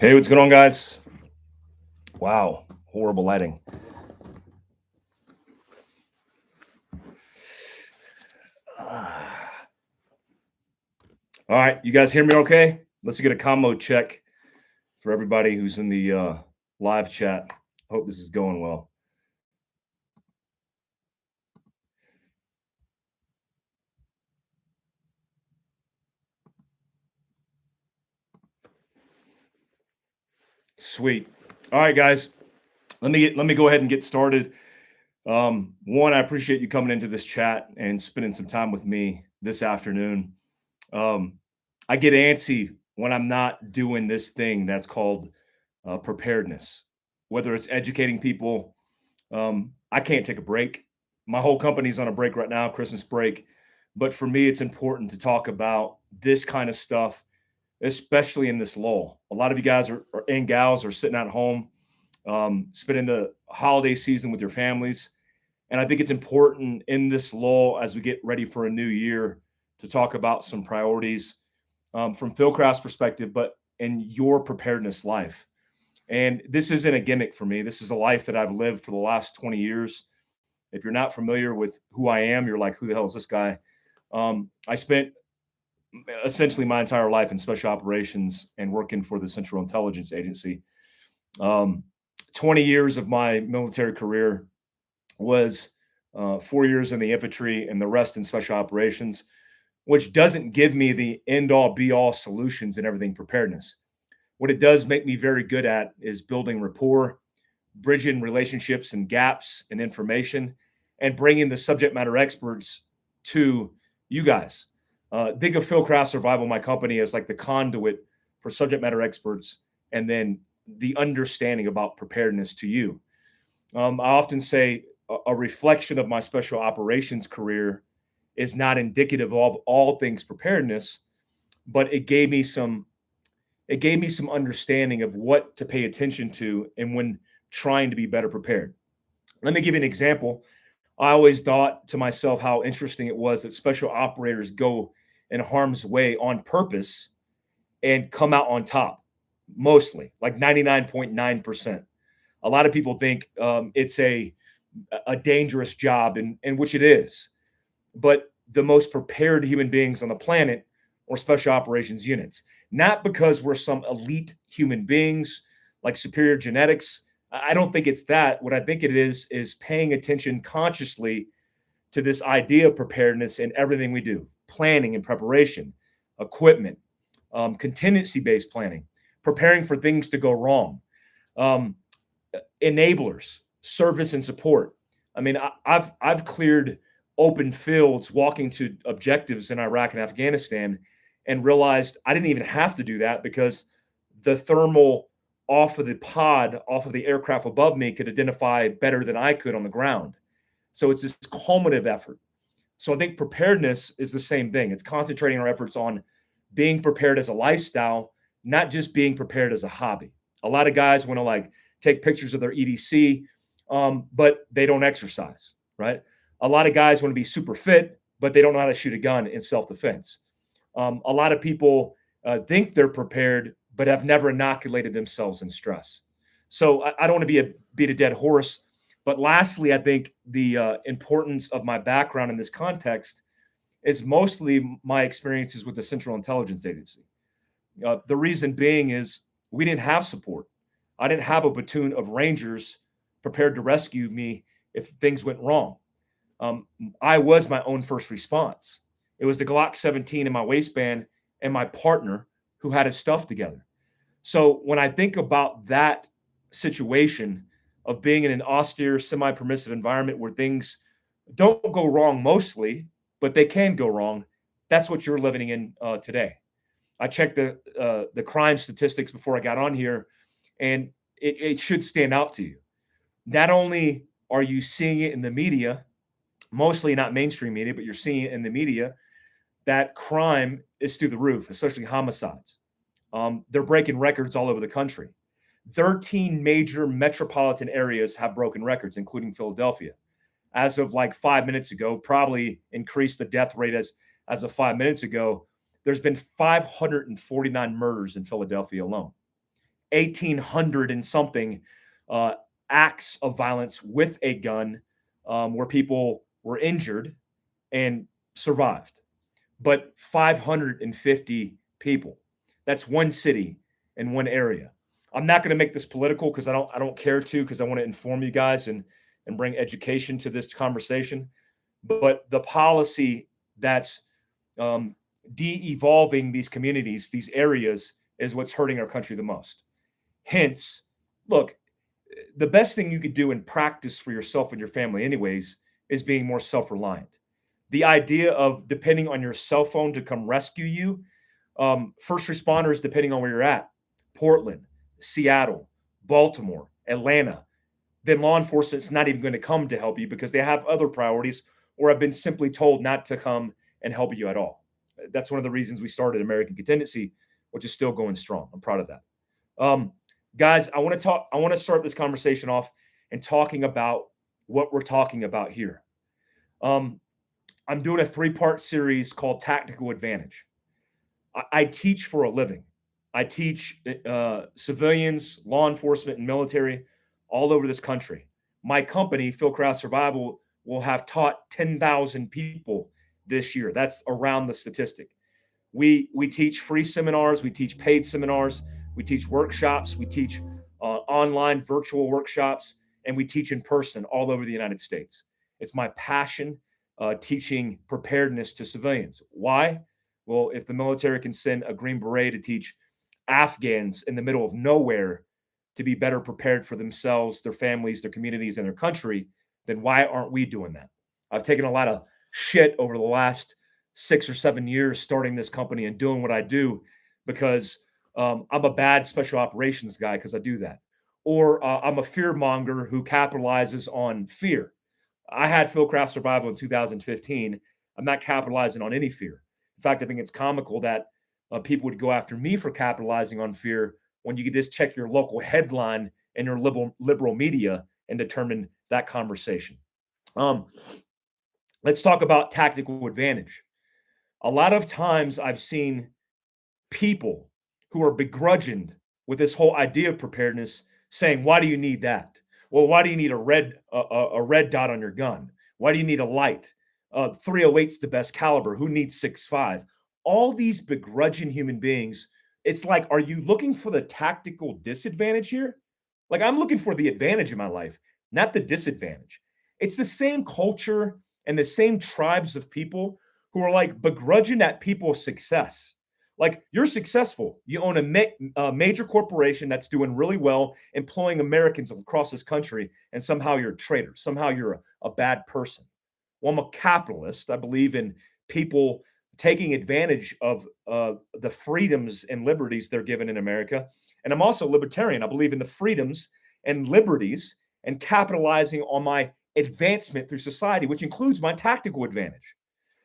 Hey, what's going on, guys? Wow, horrible lighting. All right, you guys hear me okay? Let's get a combo check for everybody who's in the live chat. Hope this is going well. Sweet. All right, guys. Let me go ahead and get started. One, I appreciate you coming into this chat and spending some time with me this afternoon. Um, I get antsy when I'm not doing this thing that's called preparedness, whether it's educating people. I can't take a break. My whole company's on a break right now, Christmas break. But for me, it's important to talk about this kind of stuff, especially in this lull. A lot of you guys and gals are sitting at home, spending the holiday season with your families. And I think it's important in this lull as we get ready for a new year to talk about some priorities from Fieldcraft's perspective, but in your preparedness life. And this isn't a gimmick for me. This is a life that I've lived for the last 20 years. If you're not familiar with who I am, you're like, who the hell is this guy? I spent essentially my entire life in special operations and working for the Central Intelligence Agency. Um, 20 years of my military career was 4 years in the infantry and the rest in special operations, which doesn't give me the end all be all solutions and everything preparedness. What it does make me very good at is building rapport, bridging relationships and gaps in information, and bringing the subject matter experts to you guys. Think of Fieldcraft Survival, my company, as like the conduit for subject matter experts and then the understanding about preparedness to you. I often say a reflection of my special operations career is not indicative of all things preparedness, but it gave me some understanding of what to pay attention to and when trying to be better prepared. Let me give you an example. I always thought to myself how interesting it was that special operators go in harm's way on purpose and come out on top, mostly like 99.9%. A lot of people think it's a dangerous job, and which it is. But the most prepared human beings on the planet are special operations units. Not because we're some elite human beings like superior genetics. I don't think it's that. What I think it is paying attention consciously to this idea of preparedness in everything we do, planning and preparation, equipment, contingency based planning, preparing for things to go wrong, um, enablers, service and support. I mean, I've cleared open fields walking to objectives in Iraq and Afghanistan and realized I didn't even have to do that because the thermal off of the pod, off of the aircraft above me could identify better than I could on the ground. So it's this cumulative effort. So I think preparedness is the same thing. It's concentrating our efforts on being prepared as a lifestyle, not just being prepared as a hobby. A lot of guys want to like take pictures of their EDC, but they don't exercise, right? A lot of guys want to be super fit, but they don't know how to shoot a gun in self defense. A lot of people think they're prepared, but have never inoculated themselves in stress. So I don't want to beat a dead horse. But lastly, I think the importance of my background in this context is mostly my experiences with the Central Intelligence Agency. The reason being is we didn't have support. I didn't have a platoon of Rangers prepared to rescue me if things went wrong. I was my own first response. It was the Glock 17 in my waistband and my partner who had his stuff together. So when I think about that situation of being in an austere, semi permissive environment where things don't go wrong mostly, but they can go wrong, that's what you're living in today. I checked the crime statistics before I got on here, and it should stand out to you. Not only are you seeing it in the media, mostly not mainstream media, but you're seeing it in the media, that crime is through the roof, especially homicides. They're breaking records all over the country. 13 major metropolitan areas have broken records, including Philadelphia. As of like 5 minutes ago, probably increased the death rate as of 5 minutes ago. There's been 549 murders in Philadelphia alone. 1,800 and something uh, acts of violence with a gun where people were injured and survived, but 550 people. That's one city in one area. I'm not going to make this political because I don't care to, because I want to inform you guys and bring education to this conversation. But the policy that's um, de-evolving these communities, these areas, is what's hurting our country the most. Hence, look, the best thing you could do in practice for yourself and your family, anyways, is being more self-reliant. The idea of depending on your cell phone to come rescue you, first responders, depending on where you're at, Portland, Seattle, Baltimore, Atlanta, then law enforcement's not even going to come to help you because they have other priorities or have been simply told not to come and help you at all. That's one of the reasons we started American Contingency, which is still going strong. I'm proud of that. Um, Guys, I want to talk. I want to start this conversation off and talking about what we're talking about here. Um, I'm doing a 3-part series called Tactical Advantage. I teach for a living. I teach civilians, law enforcement, and military all over this country. My company, Fieldcraft Survival, will have taught 10,000 people this year. That's around the statistic. We teach free seminars, we teach paid seminars, we teach workshops, we teach online virtual workshops, and we teach in person all over the United States. It's my passion teaching preparedness to civilians. Why? Well, if the military can send a Green Beret to teach Afghans in the middle of nowhere to be better prepared for themselves, their families, their communities, and their country, then why aren't we doing that? I've taken a lot of shit over the last 6 or 7 years starting this company and doing what I do because I'm a bad special operations guy because I do that. Or I'm a fear monger who capitalizes on fear. I had Fieldcraft Survival in 2015. I'm not capitalizing on any fear. In fact, I think it's comical that people would go after me for capitalizing on fear when you could just check your local headline and your liberal media and determine that conversation. Um, let's talk about tactical advantage. A lot of times I've seen people who are begrudged with this whole idea of preparedness saying, why do you need that? Well, why do you need a red dot on your gun? Why do you need a light? 308's the best caliber. Who needs 6.5? All these begrudging human beings, it's like, are you looking for the tactical disadvantage here? Like, I'm looking for the advantage in my life, not the disadvantage. It's the same culture and the same tribes of people who are like begrudging at people's success. Like, you're successful. You own a major corporation that's doing really well, employing Americans across this country, and somehow you're a traitor. Somehow you're a bad person. Well, I'm a capitalist. I believe in people taking advantage of the freedoms and liberties they're given in America. And I'm also libertarian. I believe in the freedoms and liberties and capitalizing on my advancement through society, which includes my tactical advantage.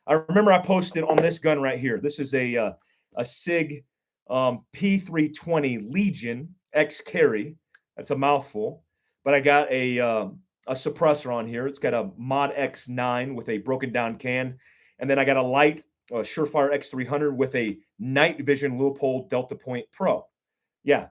I remember I posted on this gun right here. This is a SIG P320 Legion X Carry. That's a mouthful, but I got a suppressor on here. It's got a Mod X9 with a broken down can, and then I got a light Surefire X300 with a night vision Leupold Delta Point Pro. Yeah,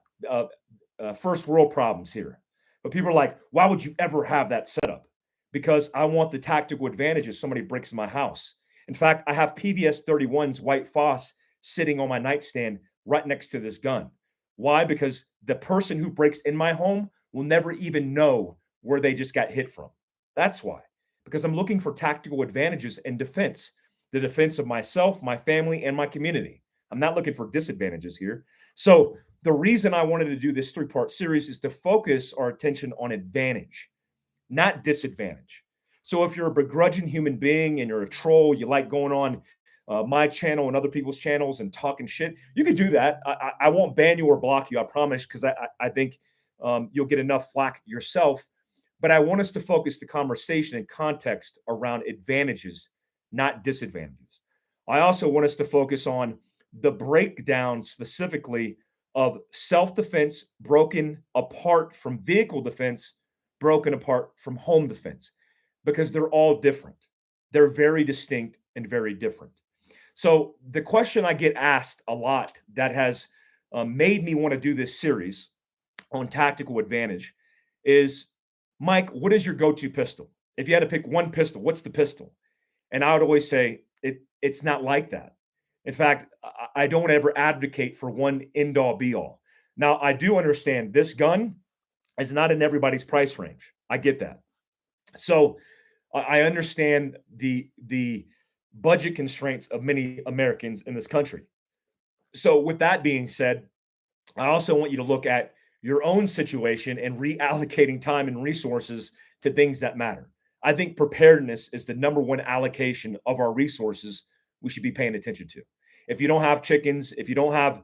first world problems here. But people are like, why would you ever have that setup? Because I want the tactical advantage if somebody breaks my house. In fact, I have PVS 31's white Foss sitting on my nightstand right next to this gun. Why? Because the person who breaks in my home will never even know where they just got hit from. That's why. Because I'm looking for tactical advantages in defense, the defense of myself, my family, and my community. I'm not looking for disadvantages here. So the reason I wanted to do this 3-part series is to focus our attention on advantage, not disadvantage. So if you're a begrudging human being and you're a troll, you like going on my channel and other people's channels and talking shit, you can do that. I won't ban you or block you, I promise, because I think you'll get enough flack yourself. But I want us to focus the conversation and context around advantages, not disadvantages. I also want us to focus on the breakdown specifically of self-defense broken apart from vehicle defense, broken apart from home defense, because they're all different. They're very distinct and very different. So the question I get asked a lot that has made me want to do this series on tactical advantage is, Mike, what is your go-to pistol? If you had to pick one pistol, what's the pistol? And I would always say it's not like that. In fact, I don't ever advocate for one end all be all. Now, I do understand this gun is not in everybody's price range. I get that. So I understand the budget constraints of many Americans in this country. So with that being said, I also want you to look at your own situation and reallocating time and resources to things that matter. I think preparedness is the number one allocation of our resources we should be paying attention to. If you don't have chickens, if you don't have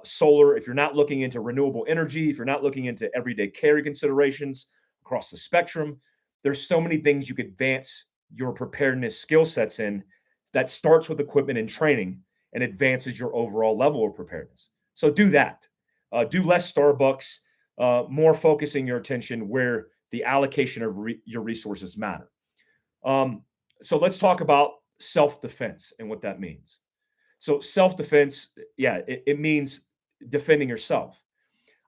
solar, if you're not looking into renewable energy, if you're not looking into everyday carry considerations across the spectrum, there's so many things you could advance your preparedness skill sets in that starts with equipment and training and advances your overall level of preparedness. So do that. Do less Starbucks, more focusing your attention where the allocation of your resources matter. So let's talk about self-defense and what that means. So self-defense, yeah, it means defending yourself.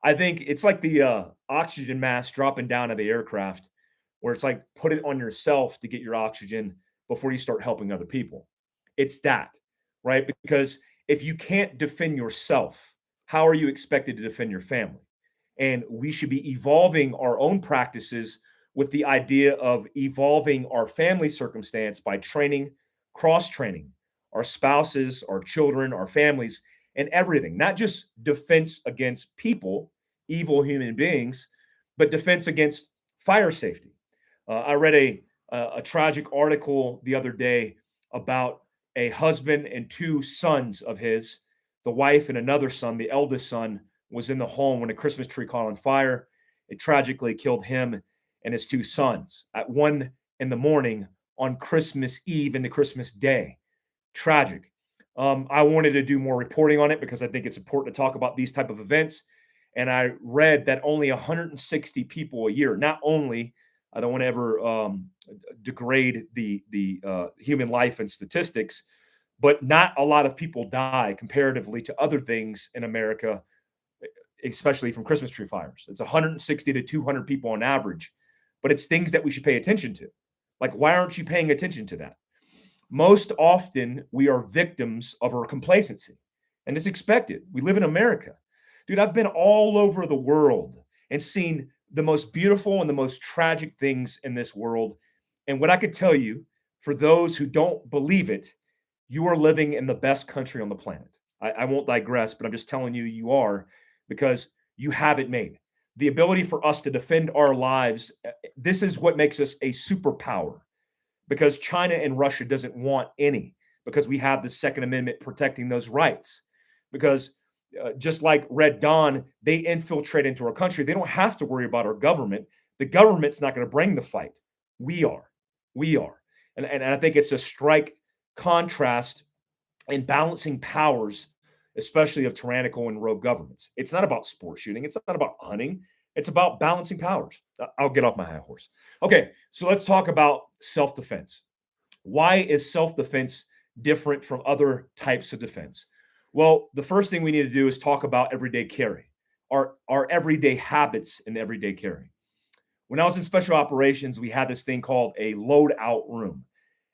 I think it's like the oxygen mask dropping down of the aircraft, where it's like put it on yourself to get your oxygen before you start helping other people. It's that, right? Because if you can't defend yourself, how are you expected to defend your family? And we should be evolving our own practices with the idea of evolving our family circumstance by training, cross training our spouses, our children, our families, and everything, not just defense against people, evil human beings, but defense against fire safety. I read a tragic article the other day about a husband and two sons of his, the wife and another son. The eldest son was in the home when a Christmas tree caught on fire. It tragically killed him and his two sons at 1 a.m. on Christmas Eve into Christmas Day. Tragic. I wanted to do more reporting on it because I think it's important to talk about these type of events. And I read that only 160 people a year, not only, I don't want to ever degrade the human life and statistics, but not a lot of people die comparatively to other things in America, especially from Christmas tree fires. It's 160 to 200 people on average, but it's things that we should pay attention to. Like, why aren't you paying attention to that? Most often, we are victims of our complacency, and it's expected. We live in America. Dude, I've been all over the world and seen the most beautiful and the most tragic things in this world. And what I could tell you, for those who don't believe it, you are living in the best country on the planet. I won't digress, but I'm just telling you, you are, because you have it made. The ability for us to defend our lives, this is what makes us a superpower, because China and Russia doesn't want any, because we have the Second Amendment protecting those rights. Because just like Red Dawn, they infiltrate into our country. They don't have to worry about our government. The government's not going to bring the fight. We are. We are. And I think it's a strike contrast in balancing powers, especially of tyrannical and rogue governments. It's not about sport shooting. It's not about hunting. It's about balancing powers. I'll get off my high horse. Okay, so let's talk about self-defense. Why is self-defense different from other types of defense? Well, the first thing we need to do is talk about everyday carry, our everyday habits in everyday carry. When I was in special operations, we had this thing called a loadout room.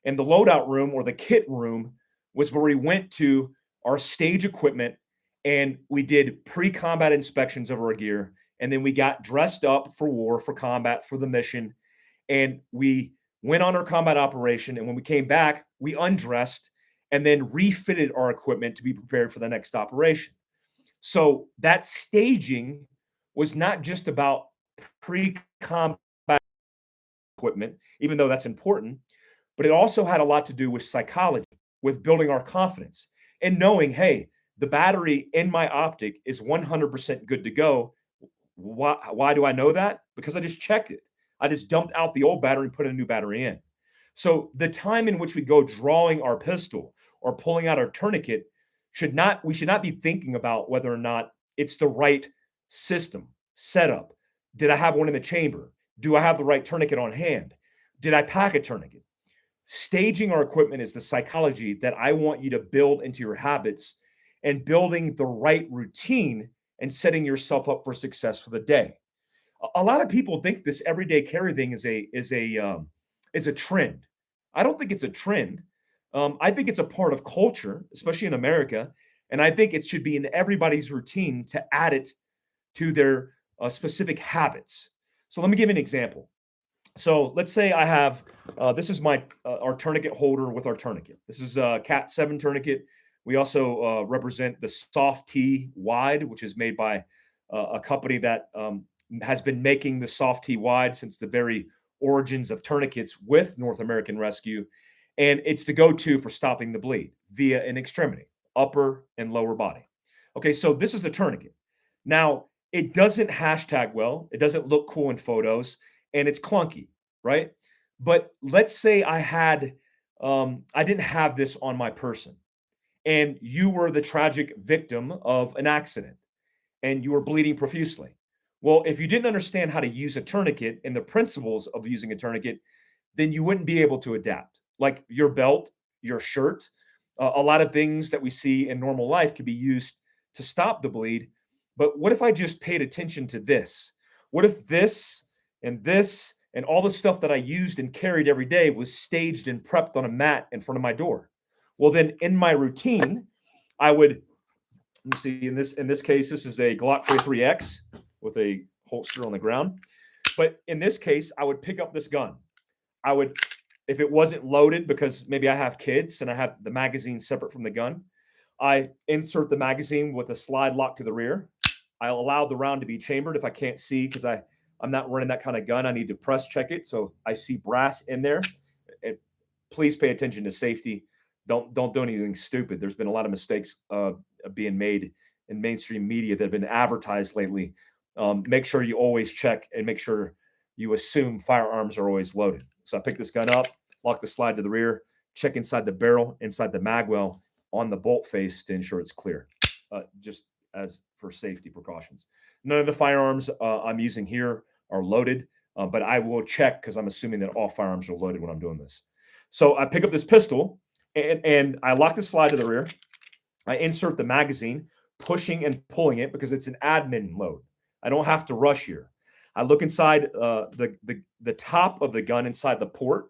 And the loadout room, or the kit room, was where we went to our stage equipment and we did pre-combat inspections of our gear. And then we got dressed up for war, for combat, for the mission. And we went on our combat operation. And when we came back, we undressed and then refitted our equipment to be prepared for the next operation. So that staging was not just about pre-combat equipment, even though that's important, but it also had a lot to do with psychology, with building our confidence and knowing, hey, the battery in my optic is 100% good to go. Why do I know that? Because I just checked it. I just dumped out the old battery and put a new battery in. So the time in which we go drawing our pistol or pulling out our tourniquet we should not be thinking about whether or not it's the right system, setup. Did I have one in the chamber? Do I have the right tourniquet on hand? Did I pack a tourniquet? Staging our equipment is the psychology that I want you to build into your habits, and building the right routine and setting yourself up for success for the day. A lot of people think this everyday carry thing is a trend. I don't think it's a trend. I think it's a part of culture, especially in America, and I think it should be in everybody's routine to add it to their specific habits. So let me give you an example. So let's say I have this is my our tourniquet holder with our tourniquet. This is a Cat 7 tourniquet. We also represent the Soft T Wide, which is made by a company that has been making the Soft T Wide since the very origins of tourniquets with North American Rescue, and it's the go-to for stopping the bleed via an extremity, upper and lower body. Okay, so this is a tourniquet. Now it doesn't hashtag well. It doesn't look cool in photos and it's clunky, right? But let's say I didn't have this on my person, and you were the tragic victim of an accident, and you were bleeding profusely. Well, if you didn't understand how to use a tourniquet and the principles of using a tourniquet, then you wouldn't be able to adapt. Like your belt, your shirt, a lot of things that we see in normal life can be used to stop the bleed. But what if I just paid attention to this? What if this and all the stuff that I used and carried every day was staged and prepped on a mat in front of my door? Well, then in my routine, I would let me see. In this case, this is a Glock 43X with a holster on the ground. But in this case, I would pick up this gun. I would, if it wasn't loaded, because maybe I have kids and I have the magazine separate from the gun, I insert the magazine with a slide lock to the rear. I'll allow the round to be chambered if I can't see, because I'm not running that kind of gun. I need to press check it so I see brass in there. And please pay attention to safety. Don't do anything stupid. There's been a lot of mistakes being made in mainstream media that have been advertised lately. Make sure you always check and make sure you assume firearms are always loaded. So I pick this gun up, lock the slide to the rear, check inside the barrel, inside the mag well, on the bolt face to ensure it's clear, just as for safety precautions. None of the firearms I'm using here are loaded, but I will check because I'm assuming that all firearms are loaded when I'm doing this. So I pick up this pistol and I lock the slide to the rear. I insert the magazine, pushing and pulling it because it's an admin load. I don't have to rush here. I look inside the top of the gun inside the port.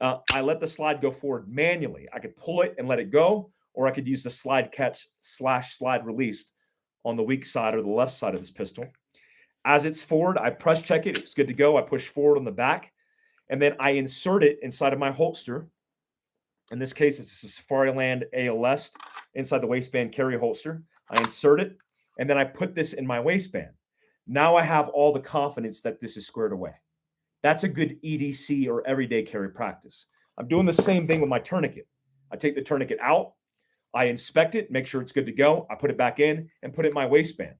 I let the slide go forward manually. I could pull it and let it go, or I could use the slide catch / slide released on the weak side or the left side of this pistol. As it's forward, I press check it. It's good to go. I push forward on the back, and then I insert it inside of my holster. In this case, it's a Safariland ALS inside the waistband carry holster. I insert it, and then I put this in my waistband. Now I have all the confidence that this is squared away. That's a good EDC or everyday carry practice. I'm doing the same thing with my tourniquet. I take the tourniquet out, I inspect it, make sure it's good to go. I put it back in and put it in my waistband.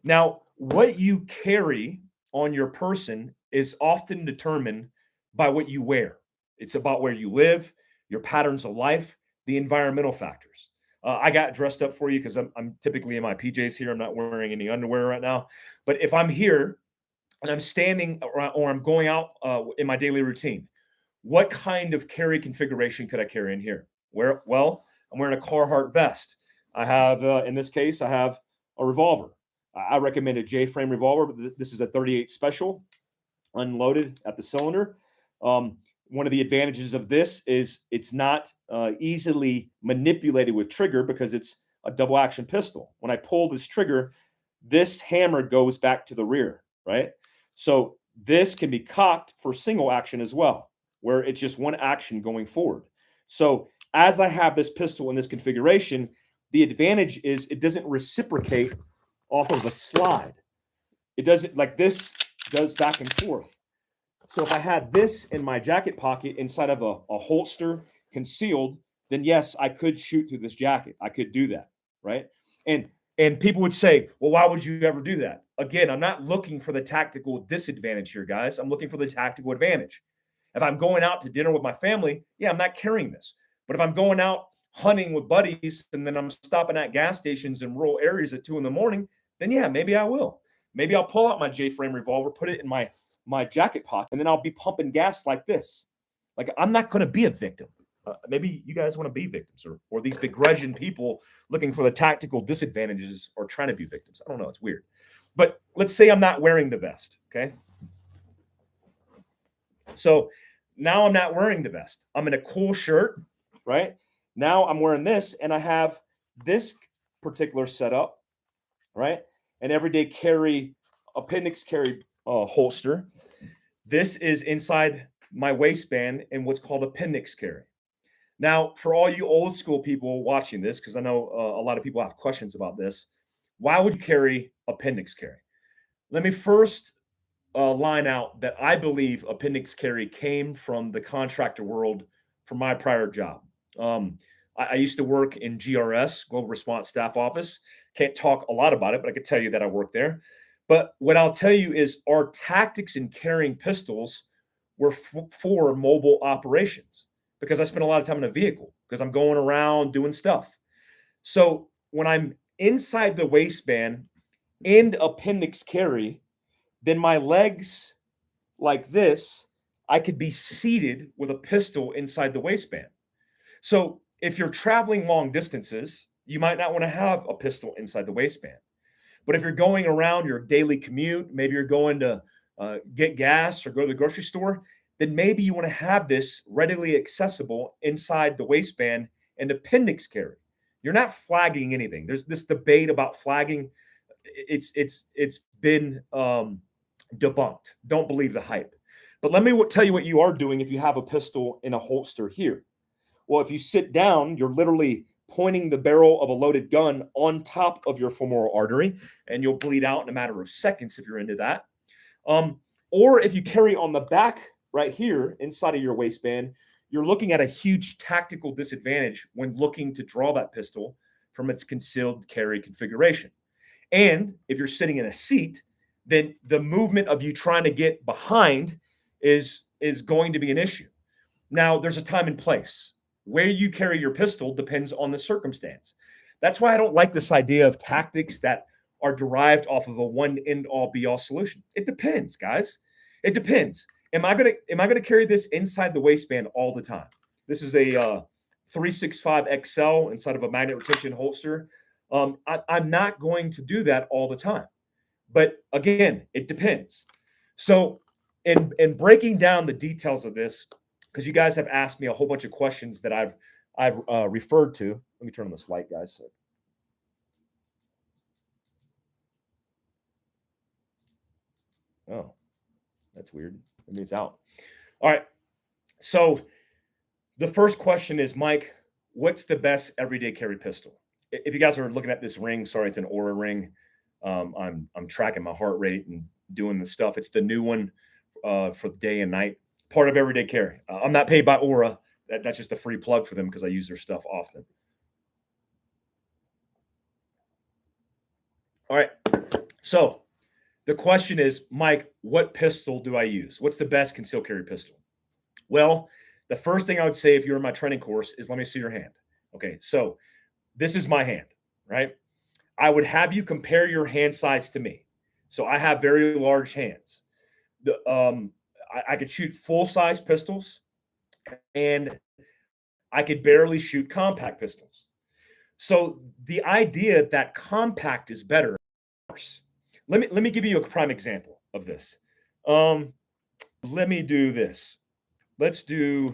Now, what you carry on your person is often determined by what you wear. It's about where you live, your patterns of life, the environmental factors. I got dressed up for you because I'm typically in my PJs here. I'm not wearing any underwear right now. But if I'm here and I'm standing or I'm going out in my daily routine, what kind of carry configuration could I carry in here? Well, I'm wearing a Carhartt vest. I have, in this case, I have a revolver. I recommend a J-frame revolver, but this is a 38 special, unloaded at the cylinder. One of the advantages of this is it's not easily manipulated with trigger because it's a double action pistol. When I pull this trigger, this hammer goes back to the rear, right? So this can be cocked for single action as well, where it's just one action going forward. So as I have this pistol in this configuration, the advantage is it doesn't reciprocate off of a slide. It doesn't, like this does back and forth. So if I had this in my jacket pocket inside of a holster concealed, then yes, I could shoot through this jacket. I could do that, right? And people would say, well, why would you ever do that? Again, I'm not looking for the tactical disadvantage here, guys. I'm looking for the tactical advantage. If I'm going out to dinner with my family, yeah, I'm not carrying this. But if I'm going out hunting with buddies and then I'm stopping at gas stations in rural areas at 2 a.m, then yeah, maybe I will. Maybe I'll pull out my J-frame revolver, put it in my jacket pocket, and then I'll be pumping gas like this. Like, I'm not going to be a victim. Maybe you guys want to be victims, or these begrudging people looking for the tactical disadvantages are trying to be victims. I don't know. It's weird. But let's say I'm not wearing the vest. Okay. So now I'm not wearing the vest. I'm in a cool shirt, right? Now I'm wearing this, and I have this particular setup, right? An everyday carry, appendix carry holster. This is inside my waistband in what's called appendix carry. Now, for all you old school people watching this, because I know a lot of people have questions about this, why would you carry appendix carry? Let me first line out that I believe appendix carry came from the contractor world from my prior job. I used to work in GRS, Global Response Staff Office. Can't talk a lot about it, but I could tell you that I worked there. But what I'll tell you is our tactics in carrying pistols were for mobile operations because I spent a lot of time in a vehicle because I'm going around doing stuff. So when I'm inside the waistband and appendix carry, then my legs like this, I could be seated with a pistol inside the waistband. So if you're traveling long distances, you might not want to have a pistol inside the waistband. But if you're going around your daily commute, maybe you're going to get gas or go to the grocery store, then maybe you want to have this readily accessible inside the waistband and appendix carry. You're not flagging anything. There's this debate about flagging. It's been debunked. Don't believe the hype. But let me tell you what you are doing if you have a pistol in a holster here. Well, if you sit down, you're literally pointing the barrel of a loaded gun on top of your femoral artery, and you'll bleed out in a matter of seconds if you're into that. Or if you carry on the back right here inside of your waistband, you're looking at a huge tactical disadvantage when looking to draw that pistol from its concealed carry configuration. And if you're sitting in a seat, then the movement of you trying to get behind is going to be an issue. Now, there's a time and place. Where you carry your pistol depends on the circumstance. That's why I don't like this idea of tactics that are derived off of a one end all be all solution. It depends, guys. It depends. Am I gonna carry this inside the waistband all the time? This is a 365 XL inside of a magnet retention holster. I'm not going to do that all the time. But again, it depends. So in breaking down the details of this, because you guys have asked me a whole bunch of questions that I've referred to. Let me turn on this light, guys. Oh, that's weird. Maybe it's out. All right. So the first question is, Mike, what's the best everyday carry pistol? If you guys are looking at this ring, sorry, it's an Aura ring. I'm tracking my heart rate and doing the stuff. It's the new one for day and night. Part of everyday carry. I'm not paid by Aura. That's just a free plug for them because I use their stuff often. All right. So the question is, Mike, what pistol do I use? What's the best concealed carry pistol? Well, the first thing I would say if you're in my training course is let me see your hand. Okay. So this is my hand, right? I would have you compare your hand size to me. So I have very large hands. I could shoot full-size pistols, and I could barely shoot compact pistols. So the idea that compact is better. Let me give you a prime example of this. Let me do this. Let's do.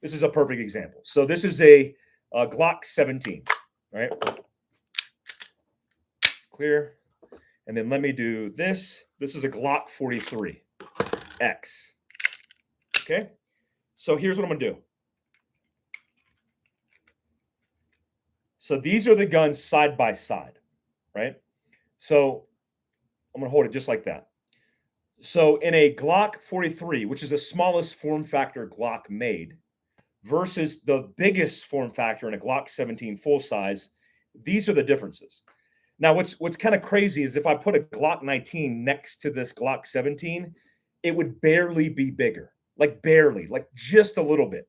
This is a perfect example. So this is a Glock 17, right? Clear. And then let me do this. This is a Glock 43 X. Okay. So here's what I'm going to do. So these are the guns side by side, right? So I'm going to hold it just like that. So in a Glock 43, which is the smallest form factor Glock made, versus the biggest form factor in a Glock 17 full size, these are the differences. Now, what's kind of crazy is if I put a Glock 19 next to this Glock 17, it would barely be bigger, like barely, like just a little bit.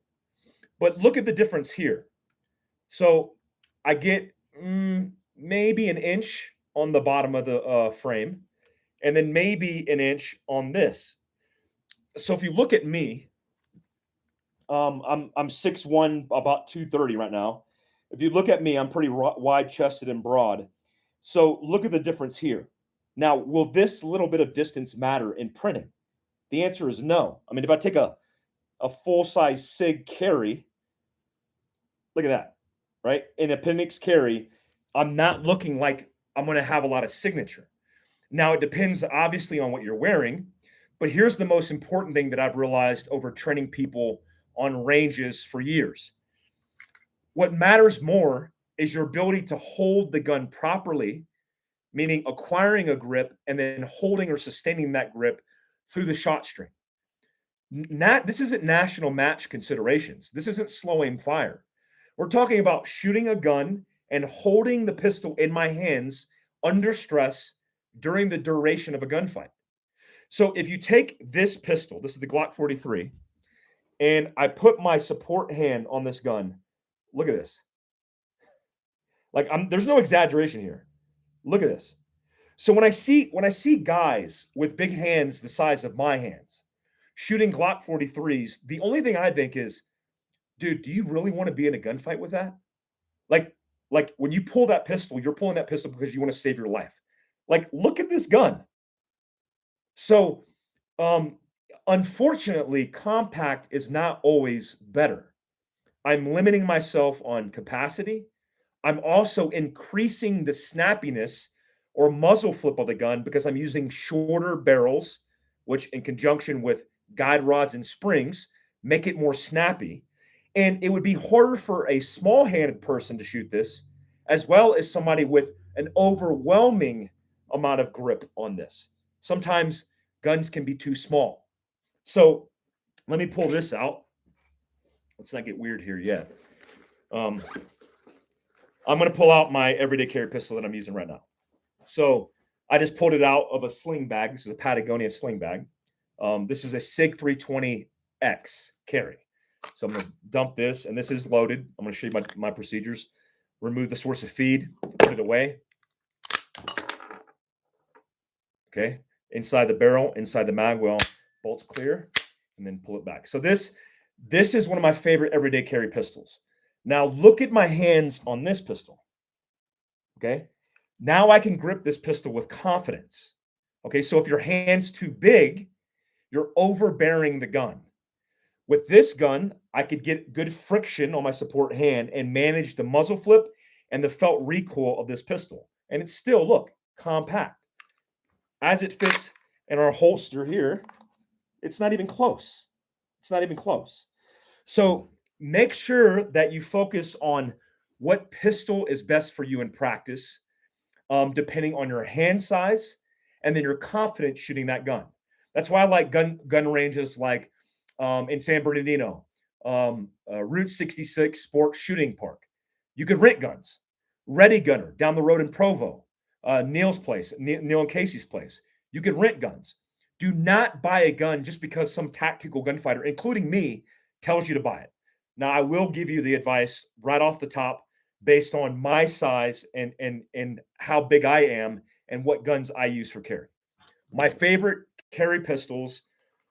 But look at the difference here. So I get maybe an inch on the bottom of the frame, and then maybe an inch on this. So if you look at me, I'm 6'1", about 230 right now. If you look at me, I'm pretty wide chested and broad. So look at the difference here. Now, will this little bit of distance matter in printing? The answer is no. I mean, if I take a full size SIG carry, look at that, right? In appendix carry, I'm not looking like I'm going to have a lot of signature. Now, it depends obviously on what you're wearing, but here's the most important thing that I've realized over training people on ranges for years. What matters more is your ability to hold the gun properly, meaning acquiring a grip and then holding or sustaining that grip through the shot string. This isn't national match considerations. This isn't slow aim fire. We're talking about shooting a gun and holding the pistol in my hands under stress during the duration of a gunfight. So if you take this pistol, this is the Glock 43, and I put my support hand on this gun, look at this. Like there's no exaggeration here. Look at this. So when I see guys with big hands the size of my hands shooting Glock 43s, the only thing I think is, dude, do you really want to be in a gunfight with that? Like when you pull that pistol, you're pulling that pistol because you want to save your life. Like, look at this gun. So, unfortunately, compact is not always better. I'm limiting myself on capacity. I'm also increasing the snappiness or muzzle flip of the gun because I'm using shorter barrels, which in conjunction with guide rods and springs make it more snappy. And it would be harder for a small-handed person to shoot this, as well as somebody with an overwhelming amount of grip on this. Sometimes guns can be too small. So let me pull this out. Let's not get weird here yet. I'm going to pull out my everyday carry pistol that I'm using right now. So I just pulled it out of a sling bag. This is a Patagonia sling bag. This is a SIG 320X carry. So I'm going to dump this, and this is loaded. I'm going to show you my procedures. Remove the source of feed, put it away. Okay, inside the barrel, inside the mag well, bolts clear, and then pull it back. So this is one of my favorite everyday carry pistols. Now look at my hands on this pistol. Okay, now I can grip this pistol with confidence. Okay, so if your hand's too big, you're overbearing the gun. With this gun, I could get good friction on my support hand and manage the muzzle flip and the felt recoil of this pistol. And it's still, look, compact. As it fits in our holster here, it's not even close. It's not even close. So make sure that you focus on what pistol is best for you in practice, depending on your hand size, and then you're confident shooting that gun. That's why I like gun ranges like in San Bernardino, Route 66 Sports Shooting Park. You could rent guns. Ready Gunner down the road in Provo, Neil's place, Neil and Casey's place. You could rent guns. Do not buy a gun just because some tactical gunfighter, including me, tells you to buy it. Now, I will give you the advice right off the top based on my size and how big I am and what guns I use for carry. My favorite carry pistols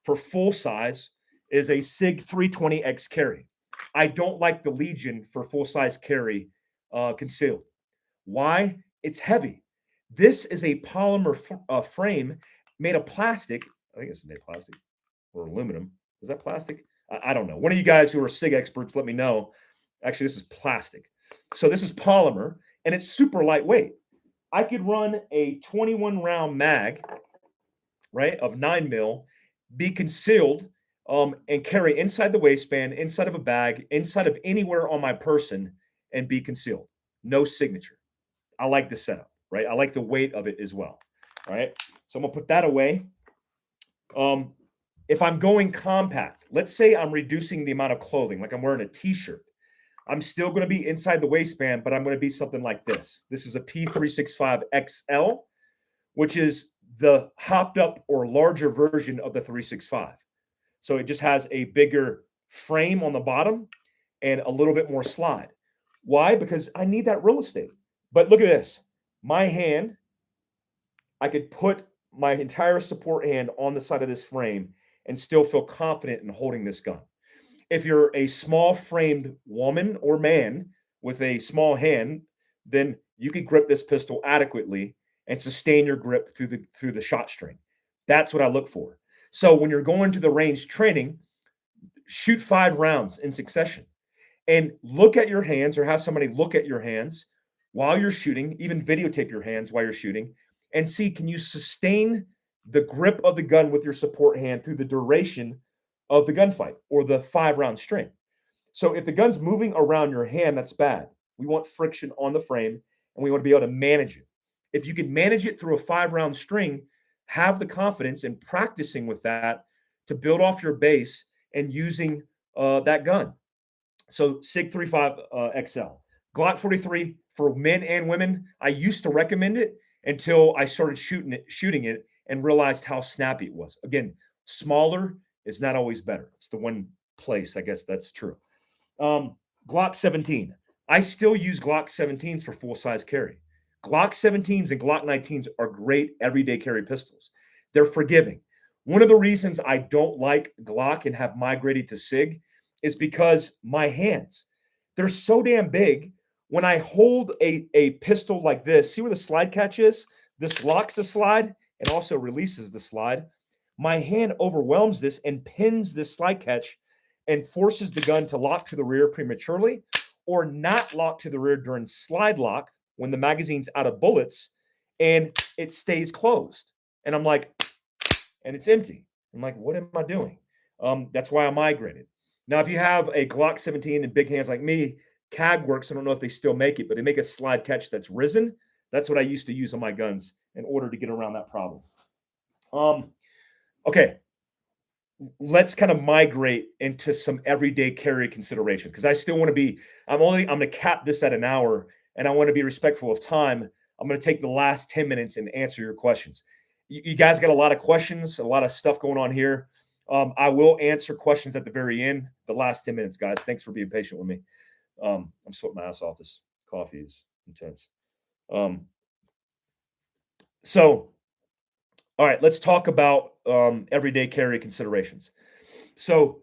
for full size is a SIG 320X carry. I don't like the Legion for full size carry concealed. Why? It's heavy. This is a polymer frame made of plastic. I think it's made of plastic or aluminum. Is that plastic? I don't know. One of you guys who are SIG experts, let me know. Actually, this is plastic. So this is polymer, and it's super lightweight. I could run a 21 round mag, right, of 9mm, be concealed, and carry inside the waistband, inside of a bag, inside of anywhere on my person, and be concealed. No signature. I like the setup, right? I like the weight of it as well. All right. So I'm gonna put that away. If I'm going compact, let's say I'm reducing the amount of clothing, like I'm wearing a t-shirt. I'm still going to be inside the waistband, but I'm going to be something like this. This is a P365 XL, which is the hopped up or larger version of the 365. So it just has a bigger frame on the bottom and a little bit more slide. Why? Because I need that real estate. But look at this. My hand, I could put my entire support hand on the side of this frame and still feel confident in holding this gun. If you're a small framed woman or man with a small hand, then you could grip this pistol adequately and sustain your grip through the shot string. That's what I look for. So when you're going to the range training, shoot 5 rounds in succession and look at your hands or have somebody look at your hands while you're shooting, even videotape your hands while you're shooting and see, can you sustain the grip of the gun with your support hand through the duration of the gunfight or the 5 round string. So if the gun's moving around your hand, that's bad. We want friction on the frame and we want to be able to manage it. If you can manage it through a 5 round string, have the confidence in practicing with that to build off your base and using that gun. So SIG 35 XL. Glock 43 for men and women. I used to recommend it until I started shooting it and realized how snappy it was. Again, smaller is not always better. It's the one place, I guess that's true. Glock 17. I still use Glock 17s for full size carry. Glock 17s and Glock 19s are great everyday carry pistols. They're forgiving. One of the reasons I don't like Glock and have migrated to SIG is because my hands, they're so damn big. When I hold a pistol like this, see where the slide catch is? This locks the slide and also releases the slide. My hand overwhelms this and pins this slide catch and forces the gun to lock to the rear prematurely or not lock to the rear during slide lock when the magazine's out of bullets and it stays closed. And I'm like, and it's empty. I'm like, what am I doing? That's why I migrated. Now, if you have a Glock 17 and big hands like me, CAG works. I don't know if they still make it, but they make a slide catch that's risen. That's what I used to use on my guns in order to get around that problem. Okay, let's kind of migrate into some everyday carry considerations because I still want to be. I'm going to cap this at an hour, and I want to be respectful of time. I'm going to take the last 10 minutes and answer your questions. You guys got a lot of questions, a lot of stuff going on here. I will answer questions at the very end, the last 10 minutes, guys. Thanks for being patient with me. I'm sweating my ass off. This coffee is intense. So, all right, let's talk about everyday carry considerations. So,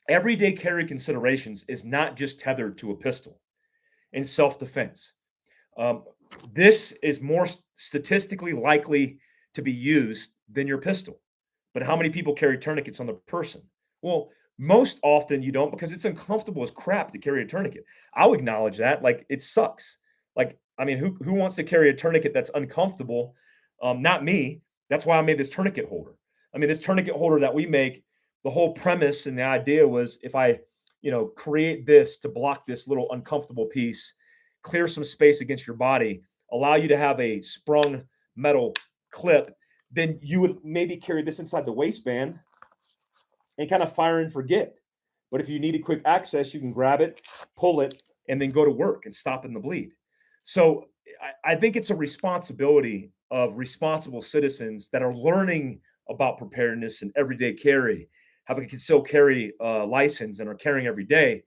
everyday carry considerations is not just tethered to a pistol in self-defense. This is more statistically likely to be used than your pistol. But how many people carry tourniquets on the person? Well, most often you don't because it's uncomfortable as crap to carry a tourniquet. I'll acknowledge that. Like it sucks. Like, I mean, who wants to carry a tourniquet that's uncomfortable? Not me. That's why I made this tourniquet holder. I mean, this tourniquet holder that we make, the whole premise and the idea was if I, create this to block this little uncomfortable piece, clear some space against your body, allow you to have a sprung metal clip, then you would maybe carry this inside the waistband and kind of fire and forget. But if you needed quick access, you can grab it, pull it, and then go to work and stop in the bleed. So I think it's a responsibility of responsible citizens that are learning about preparedness and everyday carry, have a concealed carry license and are carrying every day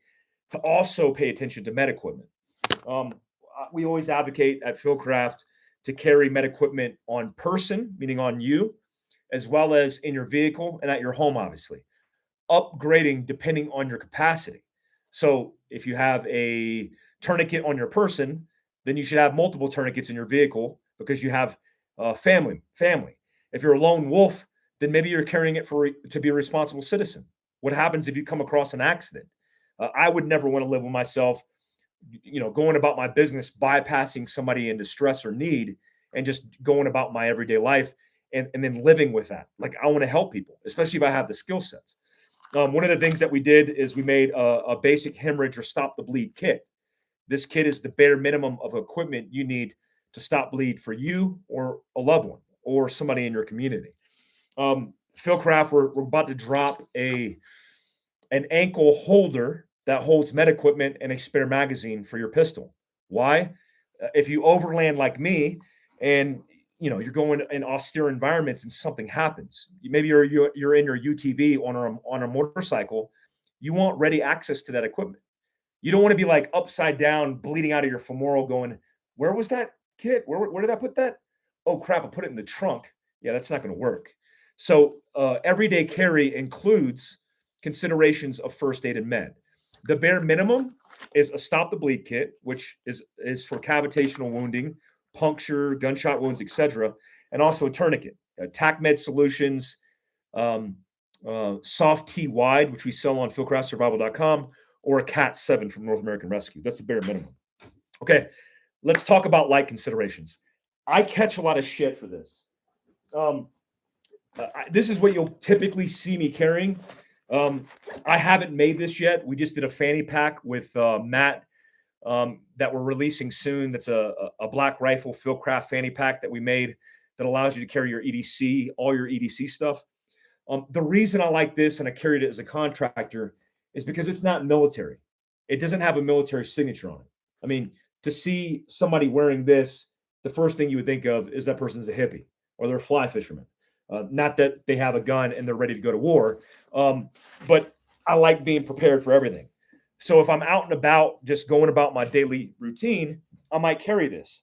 to also pay attention to med equipment. We always advocate at Fieldcraft to carry med equipment on person, meaning on you, as well as in your vehicle and at your home, obviously. Upgrading depending on your capacity. So if you have a tourniquet on your person, then you should have multiple tourniquets in your vehicle because you have family. If you're a lone wolf, then maybe you're carrying it to be a responsible citizen. What happens if you come across an accident? I would never want to live with myself going about my business, bypassing somebody in distress or need and just going about my everyday life and then living with that. Like I want to help people, especially if I have the skill sets. One of the things that we did is we made a basic hemorrhage or stop the bleed kit. This kit is the bare minimum of equipment you need to stop bleed for you or a loved one or somebody in your community. Fieldcraft, we're about to drop an ankle holder that holds med equipment and a spare magazine for your pistol. Why? If you overland like me and you're going in austere environments and something happens, maybe you're in your UTV on a motorcycle, you want ready access to that equipment. You don't want to be like upside down, bleeding out of your femoral going, where was that kit? Where did I put that? Oh crap, I put it in the trunk. Yeah, that's not going to work. So everyday carry includes considerations of first aid and med. The bare minimum is a stop the bleed kit, which is for cavitational wounding, puncture, gunshot wounds, etc., and also a tourniquet. TAC-Med Solutions, Soft T Wide, which we sell on fieldcraftsurvival.com, or a Cat 7 from North American Rescue. That's the bare minimum. Okay, let's talk about light considerations. I catch a lot of shit for this. This is what you'll typically see me carrying. I haven't made this yet. We just did a fanny pack with Matt that we're releasing soon. That's a Black Rifle Fieldcraft fanny pack that we made that allows you to carry your EDC, all your EDC stuff. The reason I like this and I carried it as a contractor is because it's not military. It doesn't have a military signature on it. I mean, to see somebody wearing this, the first thing you would think of is that person's a hippie or they're a fly fisherman. Not that they have a gun and they're ready to go to war, but I like being prepared for everything. So if I'm out and about, just going about my daily routine, I might carry this.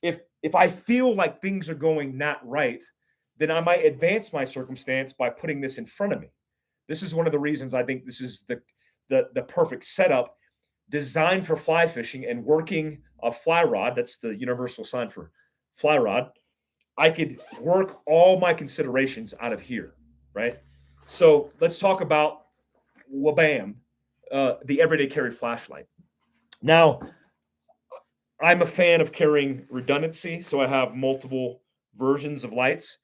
If I feel like things are going not right, then I might advance my circumstance by putting this in front of me. This is one of the reasons I think this is the perfect setup, designed for fly fishing and working a fly rod. That's the universal sign for fly rod. I could work all my considerations out of here, right? So let's talk about wabam, the everyday carry flashlight. Now, I'm a fan of carrying redundancy, so I have multiple versions of lights.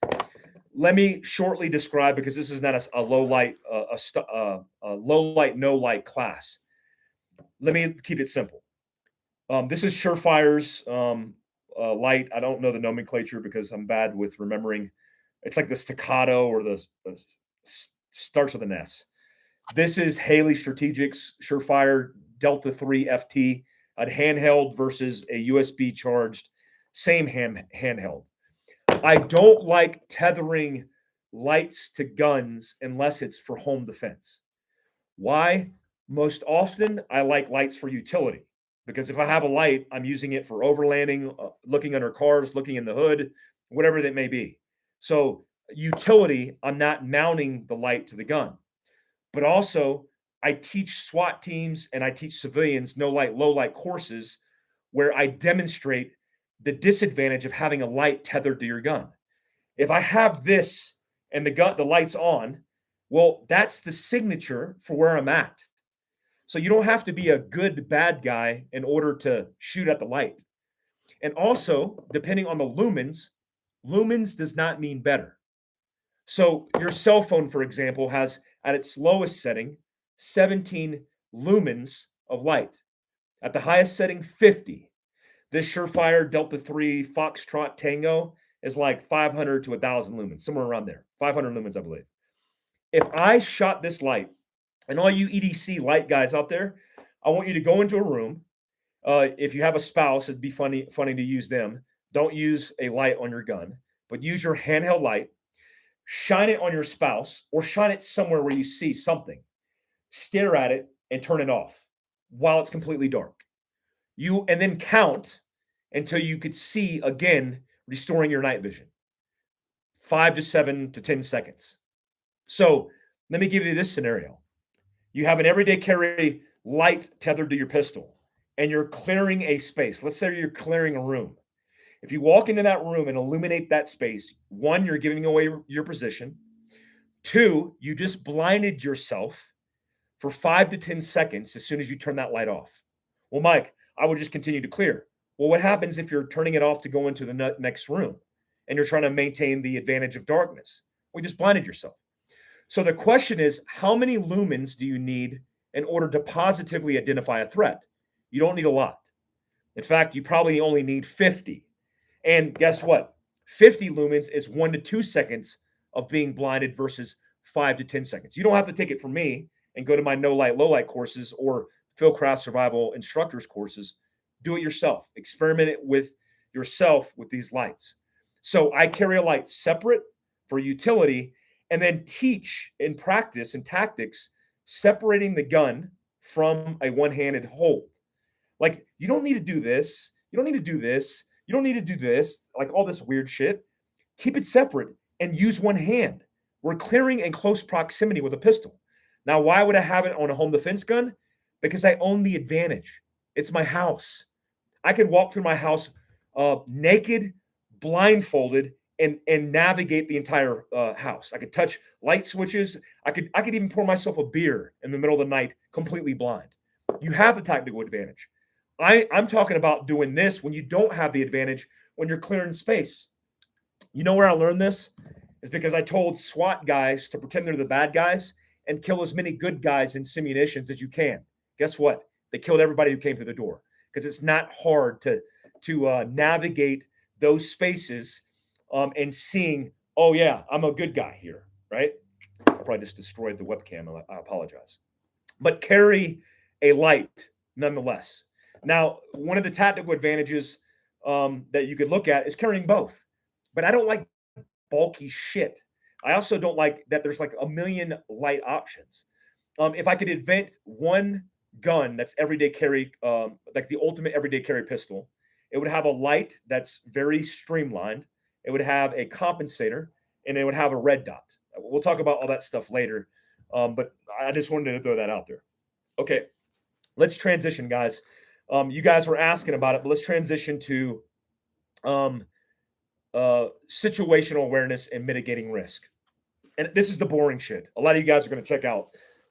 Let me shortly describe, because this is not a low light, a low light, no light class. Let me keep it simple. This is Surefire's light. I don't know the nomenclature because I'm bad with remembering. It's like the staccato or the starts with an S. This is Haley Strategic's Surefire Delta 3 FT, a handheld versus a USB charged, same handheld. I don't like tethering lights to guns unless it's for home defense. Why? Most often, I like lights for utility, because if I have a light, I'm using it for overlanding, looking under cars, looking in the hood, whatever that may be. So utility, I'm not mounting the light to the gun. But also, I teach SWAT teams and I teach civilians no light, low light courses where I demonstrate the disadvantage of having a light tethered to your gun. If I have this and the light's on, well, that's the signature for where I'm at. So you don't have to be a good bad guy in order to shoot at the light. And also, depending on the lumens does not mean better. So your cell phone, for example, has at its lowest setting 17 lumens of light. At the highest setting, 50. This Surefire Delta 3 Foxtrot Tango is like 500 to 1,000 lumens, somewhere around there. 500 lumens, I believe. If I shot this light, and all you EDC light guys out there, I want you to go into a room. If you have a spouse, it'd be funny to use them. Don't use a light on your gun, but use your handheld light. Shine it on your spouse or shine it somewhere where you see something. Stare at it and turn it off while it's completely dark. And then count until you could see again, restoring your night vision. 5 to 7 to 10 seconds. So let me give you this scenario. You have an everyday carry light tethered to your pistol and you're clearing a space. Let's say you're clearing a room. If you walk into that room and illuminate that space, 1, you're giving away your position. 2, you just blinded yourself for 5 to 10 seconds as soon as you turn that light off. Well, Mike, I would just continue to clear. Well, what happens if you're turning it off to go into the next room and you're trying to maintain the advantage of darkness? We just blinded yourself. So the question is, how many lumens do you need in order to positively identify a threat? You don't need a lot. In fact, you probably only need 50. And guess what? 50 lumens is 1 to 2 seconds of being blinded versus 5 to 10 seconds. You don't have to take it from me and go to my no light, low light courses or Fieldcraft survival instructors courses. Do it yourself. Experiment it with yourself with these lights. So I carry a light separate for utility and then teach in practice and tactics, separating the gun from a one-handed hold. Like, you don't need to do this. You don't need to do this. You don't need to do this, like all this weird shit. Keep it separate and use one hand. We're clearing in close proximity with a pistol. Now, why would I have it on a home defense gun? Because I own the advantage. It's my house. I could walk through my house naked, blindfolded, and navigate the entire house. I could touch light switches. I could even pour myself a beer in the middle of the night, completely blind. You have the tactical advantage. I'm talking about doing this when you don't have the advantage when you're clearing space. You know where I learned this? Is because I told SWAT guys to pretend they're the bad guys and kill as many good guys in simunitions as you can. Guess what? They killed everybody who came through the door because it's not hard to navigate those spaces and seeing, oh yeah, I'm a good guy here, right? I probably just destroyed the webcam. I apologize. But carry a light nonetheless. Now, one of the tactical advantages that you could look at is carrying both. But I don't like bulky shit. I also don't like that there's like a million light options. If I could invent one gun that's everyday carry, like the ultimate everyday carry pistol, it would have a light that's very streamlined. It would have a compensator, and it would have a red dot. We'll talk about all that stuff later, but I just wanted to throw that out there. Okay, let's transition, guys. You guys were asking about it, but let's transition to situational awareness and mitigating risk. And this is the boring shit. A lot of you guys are going to check out,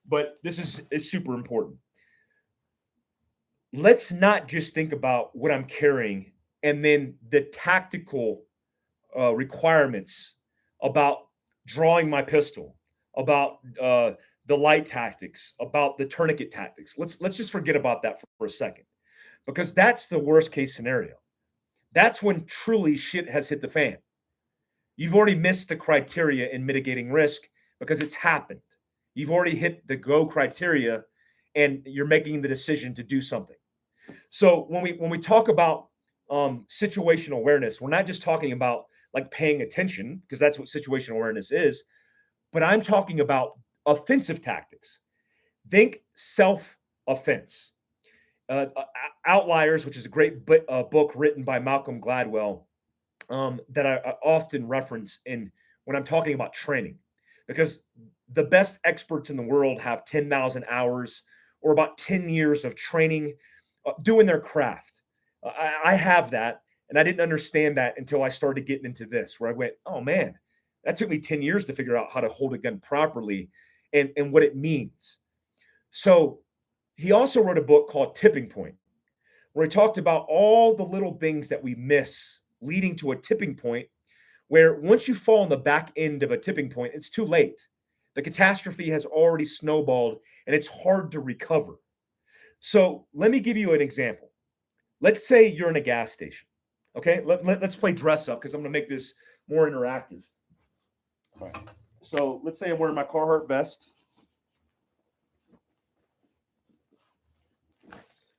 but this is super important. Let's not just think about what I'm carrying and then the tactical requirements about drawing my pistol, about the light tactics, about the tourniquet tactics. Let's just forget about that for a second, because that's the worst case scenario. That's when truly shit has hit the fan. You've already missed the criteria in mitigating risk because it's happened. You've already hit the go criteria and you're making the decision to do something. So when we talk about situational awareness, we're not just talking about like paying attention, because that's what situational awareness is, but I'm talking about offensive tactics. Think self-offense. Outliers, which is a great book written by Malcolm Gladwell, that I often reference when I'm talking about training, because the best experts in the world have 10,000 hours or about 10 years of training doing their craft. I have that, and I didn't understand that until I started getting into this, where I went, oh man, that took me 10 years to figure out how to hold a gun properly and what it means. So he also wrote a book called Tipping Point, where he talked about all the little things that we miss leading to a tipping point, where once you fall on the back end of a tipping point, it's too late. The catastrophe has already snowballed and it's hard to recover. So let me give you an example. Let's say you're in a gas station. Okay, let's play dress up, because I'm going to make this more interactive. All right. So let's say I'm wearing my Carhartt vest.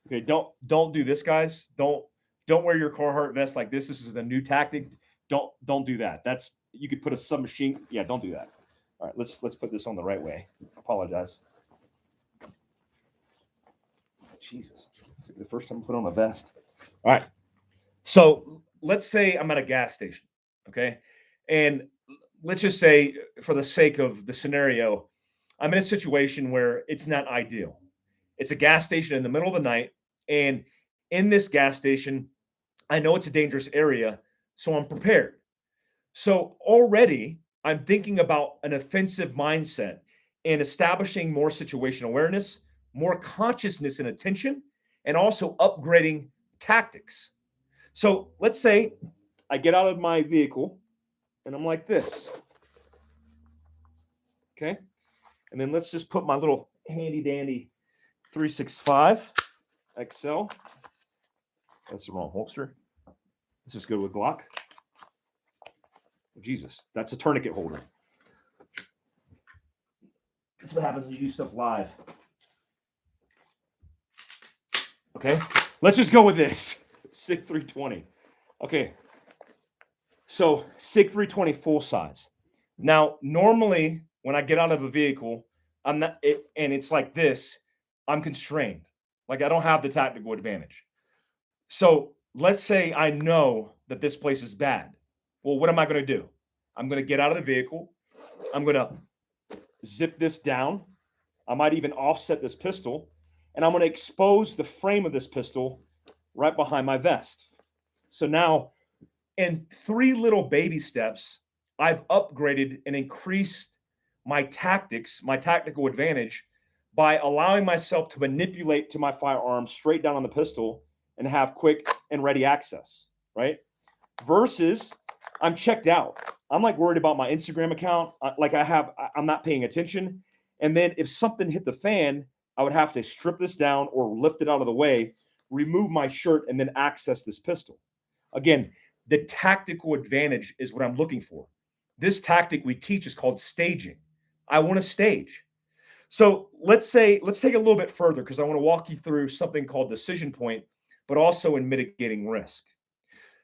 Okay, don't do this, guys. Don't wear your Carhartt vest like this. This is a new tactic. Don't do that. You could put a submachine. Yeah, don't do that. All right, let's put this on the right way. Apologize. Jesus, this is the first time I put on a vest. All right. So let's say I'm at a gas station, okay? And let's just say, for the sake of the scenario, I'm in a situation where it's not ideal. It's a gas station in the middle of the night, and in this gas station, I know it's a dangerous area, so I'm prepared. So already I'm thinking about an offensive mindset and establishing more situational awareness, more consciousness and attention, and also upgrading tactics. So let's say I get out of my vehicle and I'm like this. Okay. And then let's just put my little handy dandy 365 XL. That's the wrong holster. Let's just go with Glock. Jesus, that's a tourniquet holder. This is what happens when you do stuff live. Okay, let's just go with this. SIG 320. Okay, so SIG 320 full size. Now, normally when I get out of a vehicle, and it's like this, I'm constrained. Like, I don't have the tactical advantage. So let's say I know that this place is bad. Well, what am I going to do? I'm going to get out of the vehicle. I'm going to zip this down. I might even offset this pistol, and I'm going to expose the frame of this pistol right behind my vest. So now, in 3 little baby steps, I've upgraded and increased my tactics, my tactical advantage, by allowing myself to manipulate to my firearm straight down on the pistol and have quick and ready access, right? Versus I'm checked out. I'm like worried about my Instagram account. I'm not paying attention. And then if something hit the fan, I would have to strip this down or lift it out of the way, remove my shirt, and then access this pistol. Again, the tactical advantage is what I'm looking for. This tactic we teach is called staging. I want to stage. So let's take a little bit further because I want to walk you through something called decision point, but also in mitigating risk.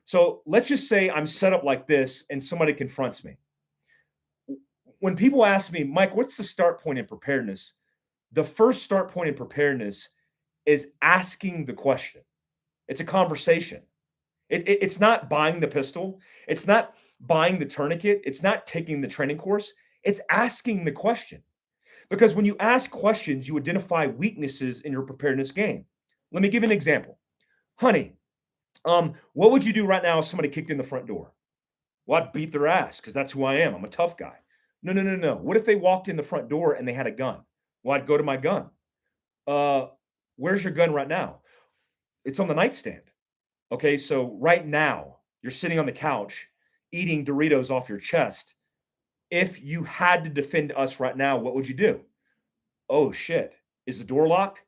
So let's just say I'm set up like this and somebody confronts me. When people ask me, Mike, what's the start point in preparedness? The first start point in preparedness is asking the question. It's a conversation. It's not buying the pistol. It's not buying the tourniquet. It's not taking the training course. It's asking the question. Because when you ask questions, you identify weaknesses in your preparedness game. Let me give you an example. Honey, what would you do right now if somebody kicked in the front door? Well, I'd beat their ass because that's who I am. I'm a tough guy. No, no, no, no. What if they walked in the front door and they had a gun? Well, I'd go to my gun. Uh, where's your gun right now? It's on the nightstand. Okay, so right now you're sitting on the couch eating Doritos off your chest. If you had to defend us right now, what would you do? Oh shit. Is the door locked?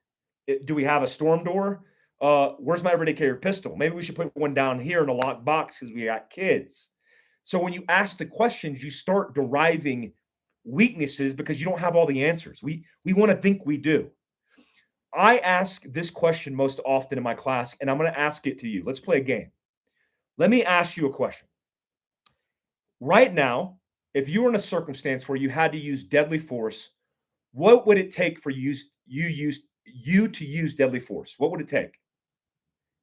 Do we have a storm door? Where's my everyday carry pistol? Maybe we should put one down here in a locked box because we got kids. So when you ask the questions, you start deriving weaknesses because you don't have all the answers. We want to think we do. I ask this question most often in my class, and I'm going to ask it to you. Let's play a game. Let me ask you a question. Right now, if you were in a circumstance where you had to use deadly force, what would it take for you to use deadly force? What would it take?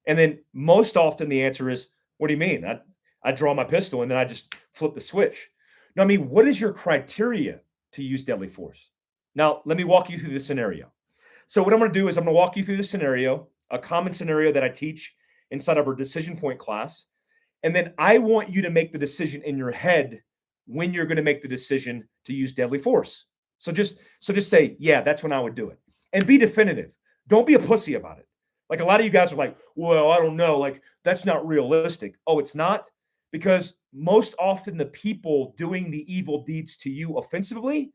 And then most often the answer is, what do you mean? I draw my pistol and then I just flip the switch. No, I mean, what is your criteria to use deadly force? Now, let me walk you through the scenario. So what I'm going to do is I'm going to walk you through the scenario, a common scenario that I teach inside of our decision point class. And then I want you to make the decision in your head when you're going to make the decision to use deadly force. So just say, yeah, that's when I would do it. And be definitive. Don't be a pussy about it. Like a lot of you guys are like, well, I don't know. Like that's not realistic. Oh, it's not? Because most often the people doing the evil deeds to you offensively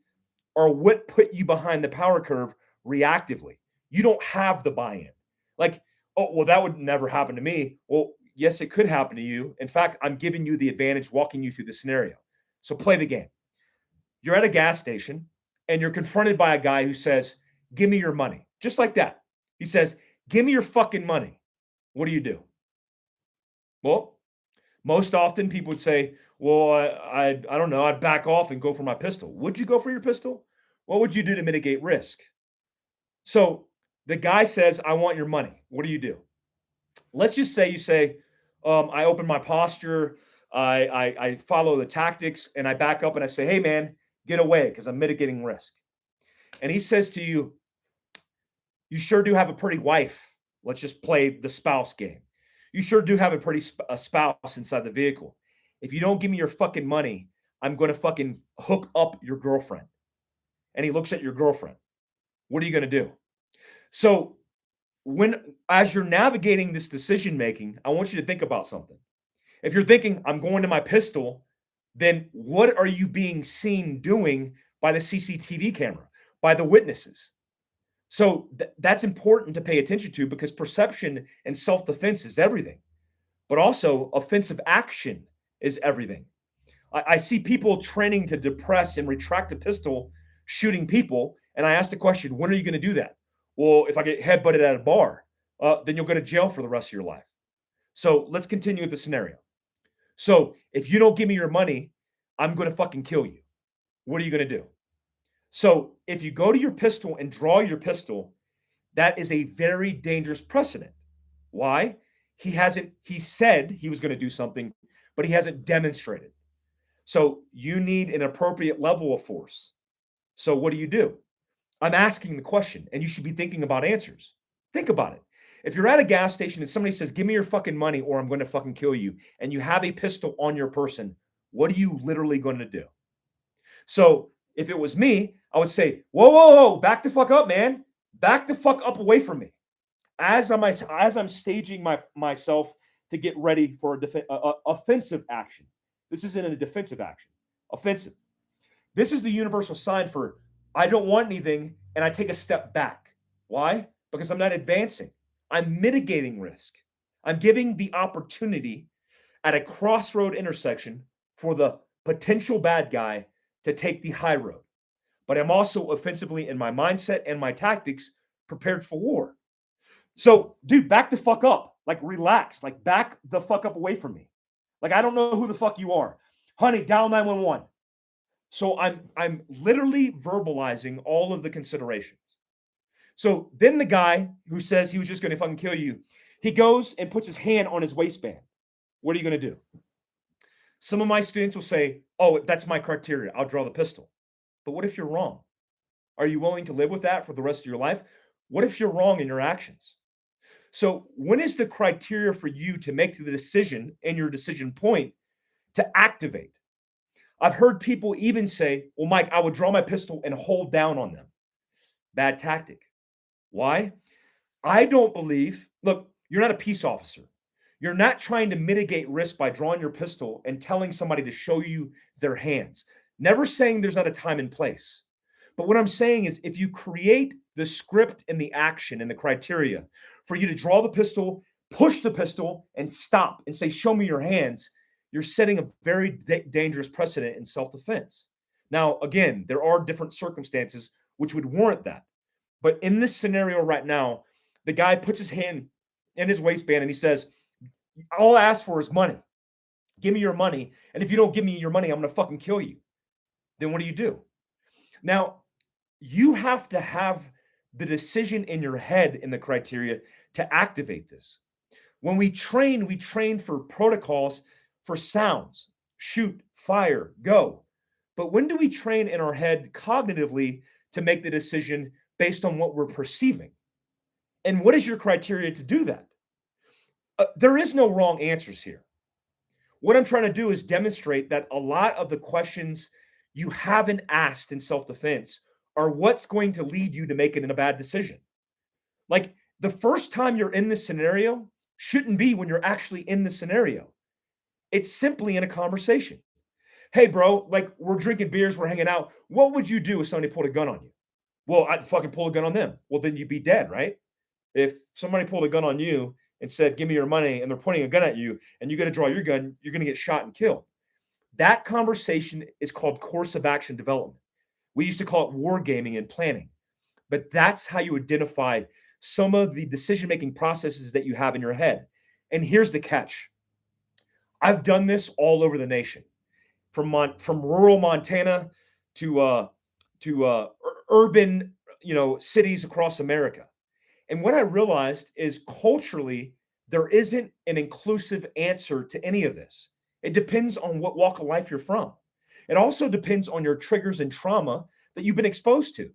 are what put you behind the power curve reactively. You don't have the buy-in. Like, oh, well, that would never happen to me. Well, yes, it could happen to you. In fact, I'm giving you the advantage walking you through the scenario. So play the game. You're at a gas station and you're confronted by a guy who says, give me your money. Just like that. He says, give me your fucking money. What do you do? Well, most often people would say, well, I don't know. I'd back off and go for my pistol. Would you go for your pistol? What would you do to mitigate risk? So the guy says, I want your money. What do you do? Let's just say you say, I open my posture, I follow the tactics, and I back up and I say, hey, man, get away because I'm mitigating risk. And he says to you, you sure do have a pretty wife. Let's just play the spouse game. You sure do have a pretty spouse inside the vehicle. If you don't give me your fucking money, I'm going to fucking hook up your girlfriend. And he looks at your girlfriend. What are you going to do? So as you're navigating this decision making, I want you to think about something. If you're thinking, I'm going to my pistol, then what are you being seen doing by the CCTV camera, by the witnesses? So that's important to pay attention to because perception and self-defense is everything. But also offensive action is everything. I see people training to depress and retract a pistol, shooting people. And I ask the question, when are you going to do that? Well, if I get headbutted at a bar, then you'll go to jail for the rest of your life. So let's continue with the scenario. So if you don't give me your money, I'm going to fucking kill you. What are you going to do? So if you go to your pistol and draw your pistol, that is a very dangerous precedent. Why? He said he was going to do something, but he hasn't demonstrated. So you need an appropriate level of force. So what do? I'm asking the question, and you should be thinking about answers. Think about it. If you're at a gas station and somebody says, "Give me your fucking money or I'm going to fucking kill you," and you have a pistol on your person, what are you literally going to do? So if it was me, I would say, "Whoa, whoa, whoa, back the fuck up, man. Back the fuck up away from me." As I'm staging myself to get ready for a offensive action. This isn't a defensive action. Offensive. This is the universal sign for I don't want anything and I take a step back. Why? Because I'm not advancing. I'm mitigating risk. I'm giving the opportunity at a crossroad intersection for the potential bad guy to take the high road. But I'm also offensively in my mindset and my tactics prepared for war. So, dude, back the fuck up. Like, relax. Like, back the fuck up away from me. Like, I don't know who the fuck you are. Honey, dial 911. So I'm literally verbalizing all of the considerations. So then the guy who says he was just going to fucking kill you, he goes and puts his hand on his waistband. What are you going to do? Some of my students will say, "Oh, that's my criteria. I'll draw the pistol." But what if you're wrong? Are you willing to live with that for the rest of your life? What if you're wrong in your actions? So when is the criteria for you to make the decision and your decision point to activate? I've heard people even say, "Well, Mike, I would draw my pistol and hold down on them." Bad tactic. Why? I don't believe, look, you're not a peace officer. You're not trying to mitigate risk by drawing your pistol and telling somebody to show you their hands. Never saying there's not a time and place. But what I'm saying is if you create the script and the action and the criteria for you to draw the pistol, push the pistol, and stop and say, "Show me your hands," you're setting a very dangerous precedent in self defense. Now, again, there are different circumstances which would warrant that. But in this scenario right now, the guy puts his hand in his waistband and he says, "All I ask for is money. Give me your money. And if you don't give me your money, I'm going to fucking kill you." Then what do you do? Now, you have to have the decision in your head in the criteria to activate this. When we train for protocols for sounds, shoot, fire, go. But when do we train in our head cognitively to make the decision based on what we're perceiving? And what is your criteria to do that? There is no wrong answers here. What I'm trying to do is demonstrate that a lot of the questions you haven't asked in self defense are what's going to lead you to making a bad decision. Like the first time you're in this scenario shouldn't be when you're actually in the scenario. It's simply in a conversation. "Hey, bro, like we're drinking beers, we're hanging out. What would you do if somebody pulled a gun on you?" "Well, I'd fucking pull a gun on them." Well, then you'd be dead, right? If somebody pulled a gun on you and said, "Give me your money," and they're pointing a gun at you and you got to draw your gun, you're going to get shot and killed. That conversation is called course of action development. We used to call it wargaming and planning. But that's how you identify some of the decision making processes that you have in your head. And here's the catch. I've done this all over the nation, from rural Montana to urban, cities across America. And what I realized is culturally, there isn't an inclusive answer to any of this. It depends on what walk of life you're from. It also depends on your triggers and trauma that you've been exposed to.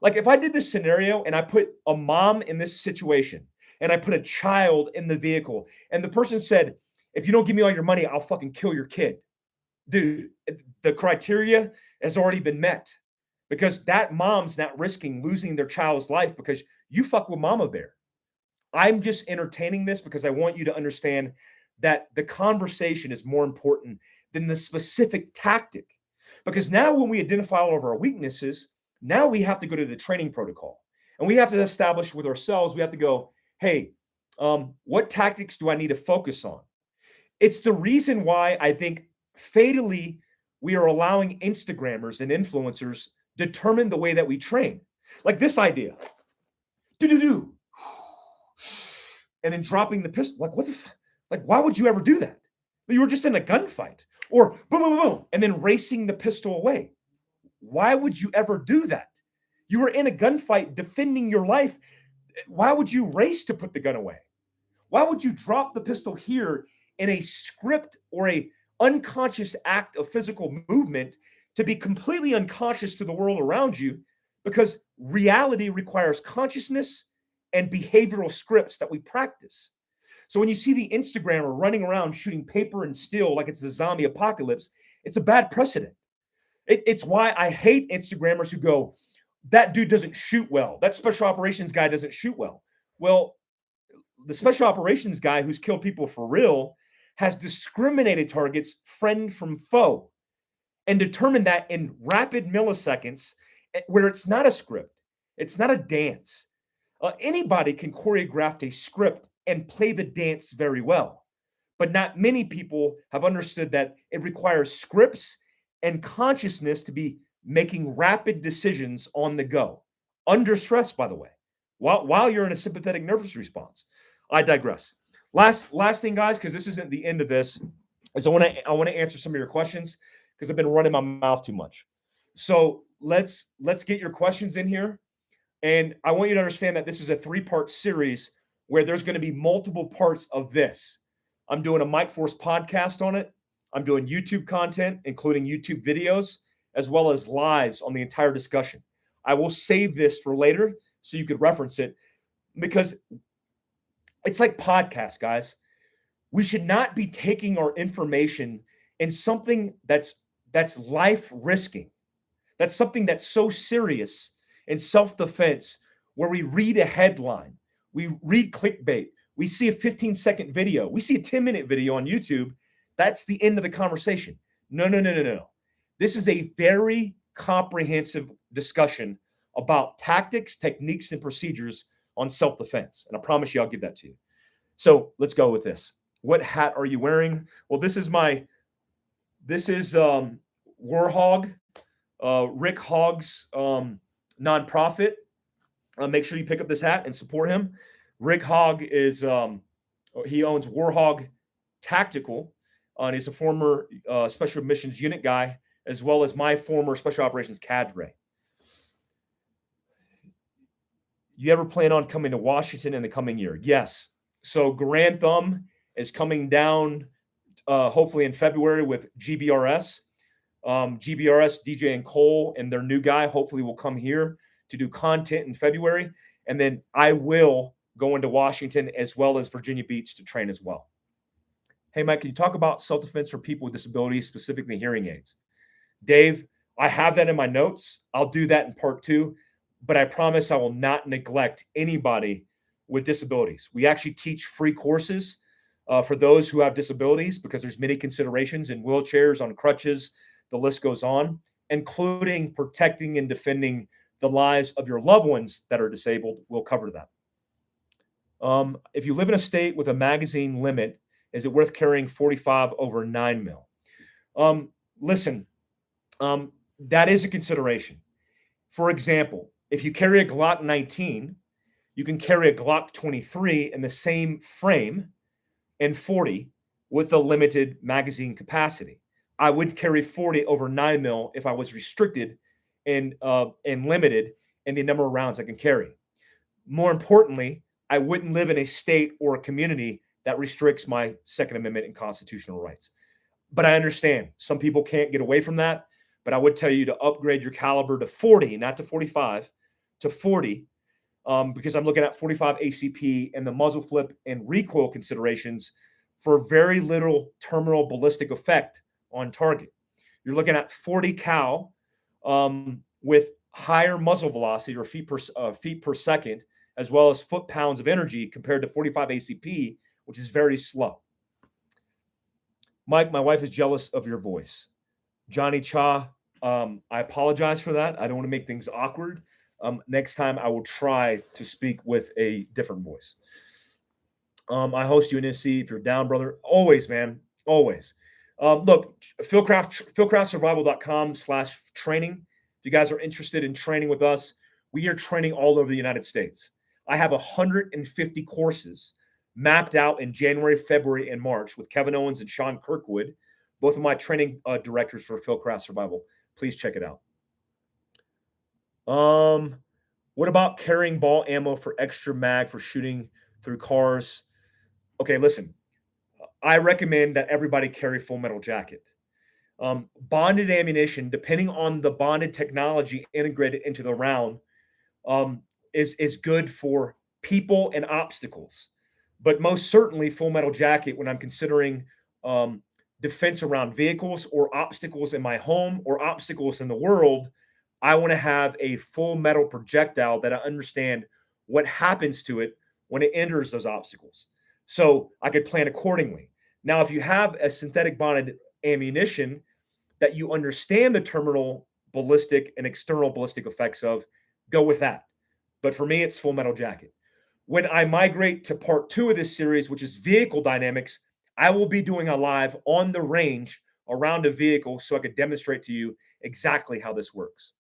Like if I did this scenario and I put a mom in this situation and I put a child in the vehicle and the person said, "If you don't give me all your money, I'll fucking kill your kid." Dude, the criteria has already been met because that mom's not risking losing their child's life because you fuck with mama bear. I'm just entertaining this because I want you to understand that the conversation is more important than the specific tactic. Because now, when we identify all of our weaknesses, now we have to go to the training protocol and we have to establish with ourselves, we have to go, "Hey, what tactics do I need to focus on?" It's the reason why I think fatally we are allowing Instagrammers and influencers determine the way that we train. Like this idea, do do do, and then dropping the pistol. Like what the, like why would you ever do that? You were just in a gunfight, or boom, boom, boom, and then racing the pistol away. Why would you ever do that? You were in a gunfight defending your life. Why would you race to put the gun away? Why would you drop the pistol here in a script or a unconscious act of physical movement to be completely unconscious to the world around you because reality requires consciousness and behavioral scripts that we practice. So when you see the Instagrammer running around shooting paper and steel like it's the zombie apocalypse, it's a bad precedent. It's why I hate Instagrammers who go, that dude doesn't shoot well. That special operations guy doesn't shoot well. Well, the special operations guy who's killed people for real has discriminated targets friend from foe and determined that in rapid milliseconds where it's not a script, it's not a dance. Anybody can choreograph a script and play the dance very well. But not many people have understood that it requires scripts and consciousness to be making rapid decisions on the go, under stress, by the way, while you're in a sympathetic nervous response. I digress. Last thing, guys, because this isn't the end of this, is I want to answer some of your questions because I've been running my mouth too much. So let's get your questions in here. And I want you to understand that this is a 3-part series where there's going to be multiple parts of this. I'm doing a Mike Force podcast on it. I'm doing YouTube content, including YouTube videos, as well as lives on the entire discussion. I will save this for later so you could reference it because it's like podcasts, guys. We should not be taking our information in something that's life risking. That's something that's so serious in self-defense where we read a headline, we read clickbait, we see a 15-second video, we see a 10-minute video on YouTube. That's the end of the conversation. No. This is a very comprehensive discussion about tactics, techniques, and procedures on self-defense. And I promise you, I'll give that to you. So let's go with this. What hat are you wearing? Well, this is Warhog, Rick Hogg's nonprofit. Make sure you pick up this hat and support him. Rick Hogg is he owns Warhog Tactical, and he's a former special missions unit guy, as well as my former special operations cadre. You ever plan on coming to Washington in the coming year? Yes. So Grand Thumb is coming down hopefully in February with GBRS. GBRS, DJ and Cole, and their new guy hopefully will come here to do content in February. And then I will go into Washington as well as Virginia Beach to train as well. Hey, Mike, can you talk about self-defense for people with disabilities, specifically hearing aids? Dave, I have that in my notes. I'll do that in part 2, but I promise I will not neglect anybody with disabilities. We actually teach free courses for those who have disabilities because there's many considerations in wheelchairs, on crutches, the list goes on, including protecting and defending the lives of your loved ones that are disabled. We'll cover that. If you live in a state with a magazine limit, is it worth carrying 45 over 9 mil? Listen, that is a consideration. For example, if you carry a Glock 19, you can carry a Glock 23 in the same frame and 40 with a limited magazine capacity. I would carry 40 over 9 mil if I was restricted and limited in the number of rounds I can carry. More importantly, I wouldn't live in a state or a community that restricts my Second Amendment and constitutional rights. But I understand some people can't get away from that. But I would tell you to upgrade your caliber to 40, not to 45, to 40, because I'm looking at 45 ACP and the muzzle flip and recoil considerations for very little terminal ballistic effect on target. You're looking at 40 cal with higher muzzle velocity or feet per second, as well as foot-pounds of energy compared to 45 ACP, which is very slow. Mike, my wife is jealous of your voice. Johnny Cha, I apologize for that. I don't want to make things awkward. Next time I will try to speak with a different voice. I host you in NSC if you're down, brother. Always, man. Always. Look, fieldcraftsurvival.com/training. If you guys are interested in training with us, we are training all over the United States. I have 150 courses mapped out in January, February, and March with Kevin Owens and Sean Kirkwood, both of my training directors for Fieldcraft Survival. Please check it out. What about carrying ball ammo for extra mag for shooting through cars? Okay, listen, I recommend that everybody carry full metal jacket. Bonded ammunition, depending on the bonded technology integrated into the round, is good for people and obstacles. But most certainly, Full Metal Jacket, when I'm considering um, defense around vehicles or obstacles in my home or obstacles in the world, I want to have a full metal projectile that I understand what happens to it when it enters those obstacles. So I could plan accordingly. Now, if you have a synthetic bonded ammunition that you understand the terminal ballistic and external ballistic effects of, go with that. But for me, it's Full Metal Jacket. When I migrate to part 2 of this series, which is vehicle dynamics, I will be doing a live on the range around a vehicle so I could demonstrate to you exactly how this works.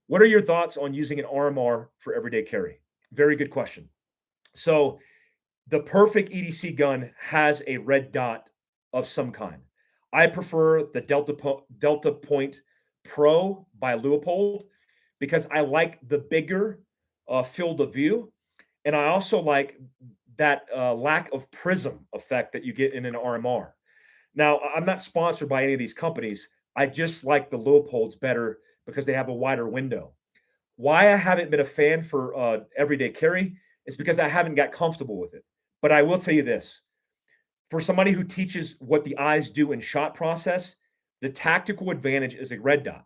What are your thoughts on using an RMR for everyday carry? Very good question. So, the perfect EDC gun has a red dot of some kind. I prefer the Delta Point Pro by Leupold because I like the bigger field of view, and I also like that lack of prism effect that you get in an RMR. Now, I'm not sponsored by any of these companies. I just like the Leopolds better because they have a wider window. Why I haven't been a fan for everyday carry is because I haven't got comfortable with it. But I will tell you this, for somebody who teaches what the eyes do in shot process, the tactical advantage is a red dot.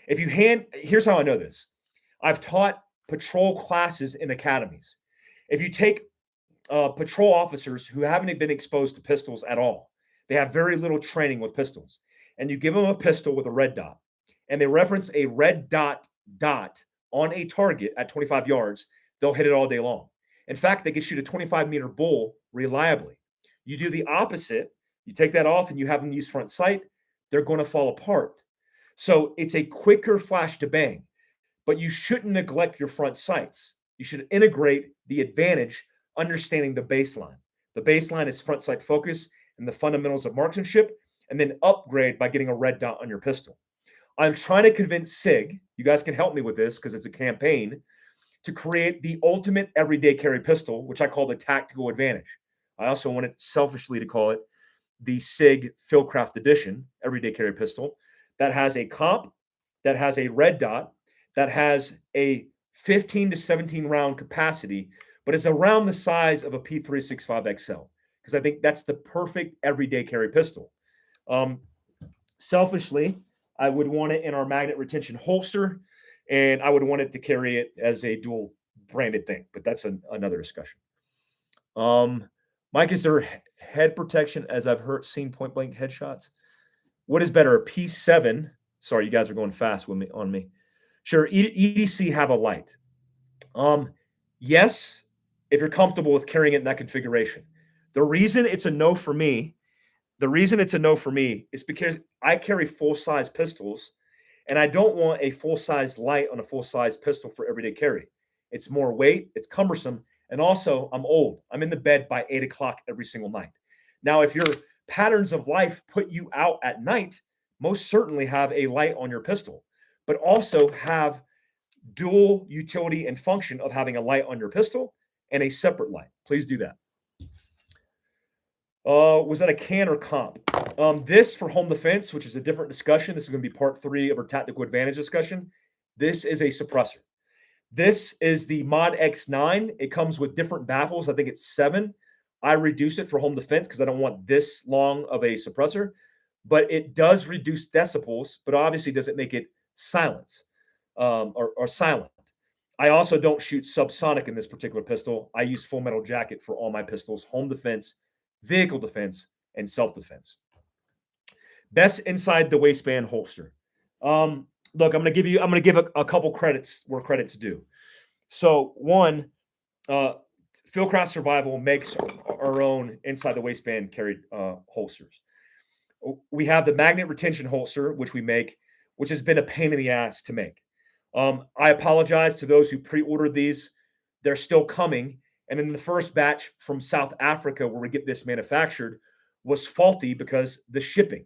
If you here's how I know this. I've taught patrol classes in academies. If you take patrol officers who haven't been exposed to pistols at all, they have very little training with pistols, and you give them a pistol with a red dot, and they reference a red dot on a target at 25 yards, they'll hit it all day long. In fact, they can shoot a 25-meter bull reliably. You do the opposite, you take that off and you have them use front sight, they're going to fall apart. So it's a quicker flash to bang, but you shouldn't neglect your front sights. You should integrate the advantage, understanding the baseline. The baseline is front sight focus and the fundamentals of marksmanship, and then upgrade by getting a red dot on your pistol. I'm trying to convince SIG, you guys can help me with this because it's a campaign, to create the ultimate everyday carry pistol, which I call the tactical advantage. I also wanted selfishly to call it the SIG Fieldcraft Edition everyday carry pistol that has a comp, that has a red dot, that has a 15 to 17 round capacity, but is around the size of a P365XL because I think that's the perfect everyday carry pistol. Selfishly, I would want it in our magnet retention holster, and I would want it to carry it as a dual branded thing, but that's another discussion. Mike, is there head protection as I've seen point blank headshots? What is better, a P7? Sorry, you guys are going fast with me on me. Sure, EDC have a light. Yes, if you're comfortable with carrying it in that configuration. The reason it's a no for me is because I carry full-size pistols, and I don't want a full-size light on a full-size pistol for everyday carry. It's more weight, it's cumbersome, and also I'm old. I'm in the bed by 8 o'clock every single night. Now, if your patterns of life put you out at night, most certainly have a light on your pistol, but also have dual utility and function of having a light on your pistol and a separate light. Please do that. Was that a can or comp? This for home defense, which is a different discussion. This is going to be part 3 of our tactical advantage discussion. This is a suppressor. This is the Mod X9. It comes with different baffles. I think it's 7. I reduce it for home defense because I don't want this long of a suppressor, but it does reduce decibels, but obviously doesn't make it silent or silent. I also don't shoot subsonic in this particular pistol. I use Full Metal Jacket for all my pistols, home defense, vehicle defense, and self-defense. Best inside the waistband holster. Look, I'm going to give a couple credits where credit's due. So one, Fieldcraft Survival makes our own inside the waistband carried holsters. We have the magnet retention holster, which we make, which has been a pain in the ass to make. I apologize to those who pre-ordered these. They're still coming. And then the first batch from South Africa, where we get this manufactured, was faulty because the shipping.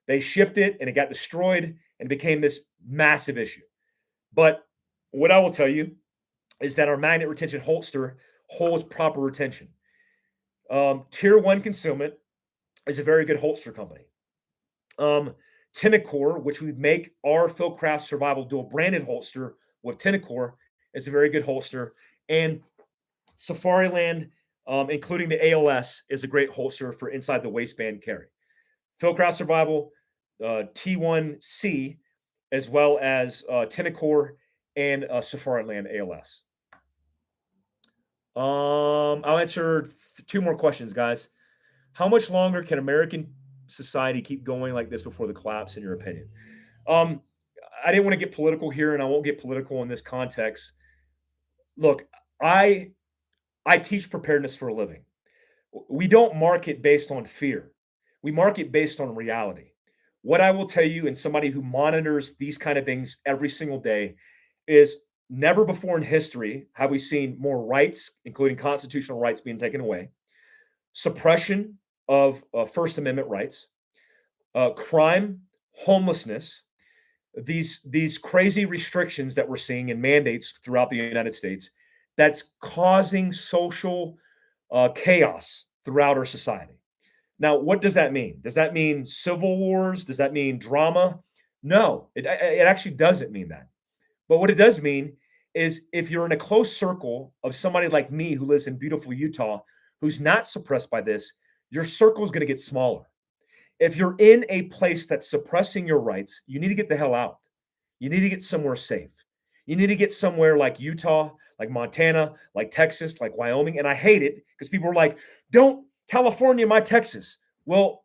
They shipped it and it got destroyed and became this massive issue. But what I will tell you is that our magnet retention holster holds proper retention. Tier 1 Concealment is a very good holster company. Tenacore, which we make our Fieldcraft Survival Dual branded holster with Tenacore, is a very good holster. And Safariland, including the ALS, is a great holster for inside the waistband carry. Fieldcraft Survival, T1C, as well as Tenacore and Safariland ALS. I'll answer two more questions, guys. How much longer can American society keep going like this before the collapse, in your opinion? Um, I didn't want to get political here, and I won't get political in this context. Look, I teach preparedness for a living. We don't market based on fear. We market based on reality. What I will tell you, and somebody who monitors these kind of things every single day, is never before in history have we seen more rights, including constitutional rights, being taken away, suppression of First Amendment rights, crime, homelessness, these crazy restrictions that we're seeing and mandates throughout the United States that's causing social chaos throughout our society. Now, what does that mean? Does that mean civil wars? Does that mean drama? No, it actually doesn't mean that. But what it does mean is if you're in a close circle of somebody like me who lives in beautiful Utah, who's not suppressed by this, your circle is going to get smaller. If you're in a place that's suppressing your rights, you need to get the hell out. You need to get somewhere safe. You need to get somewhere like Utah, like Montana, like Texas, like Wyoming. And I hate it because people are like, don't California my Texas. Well,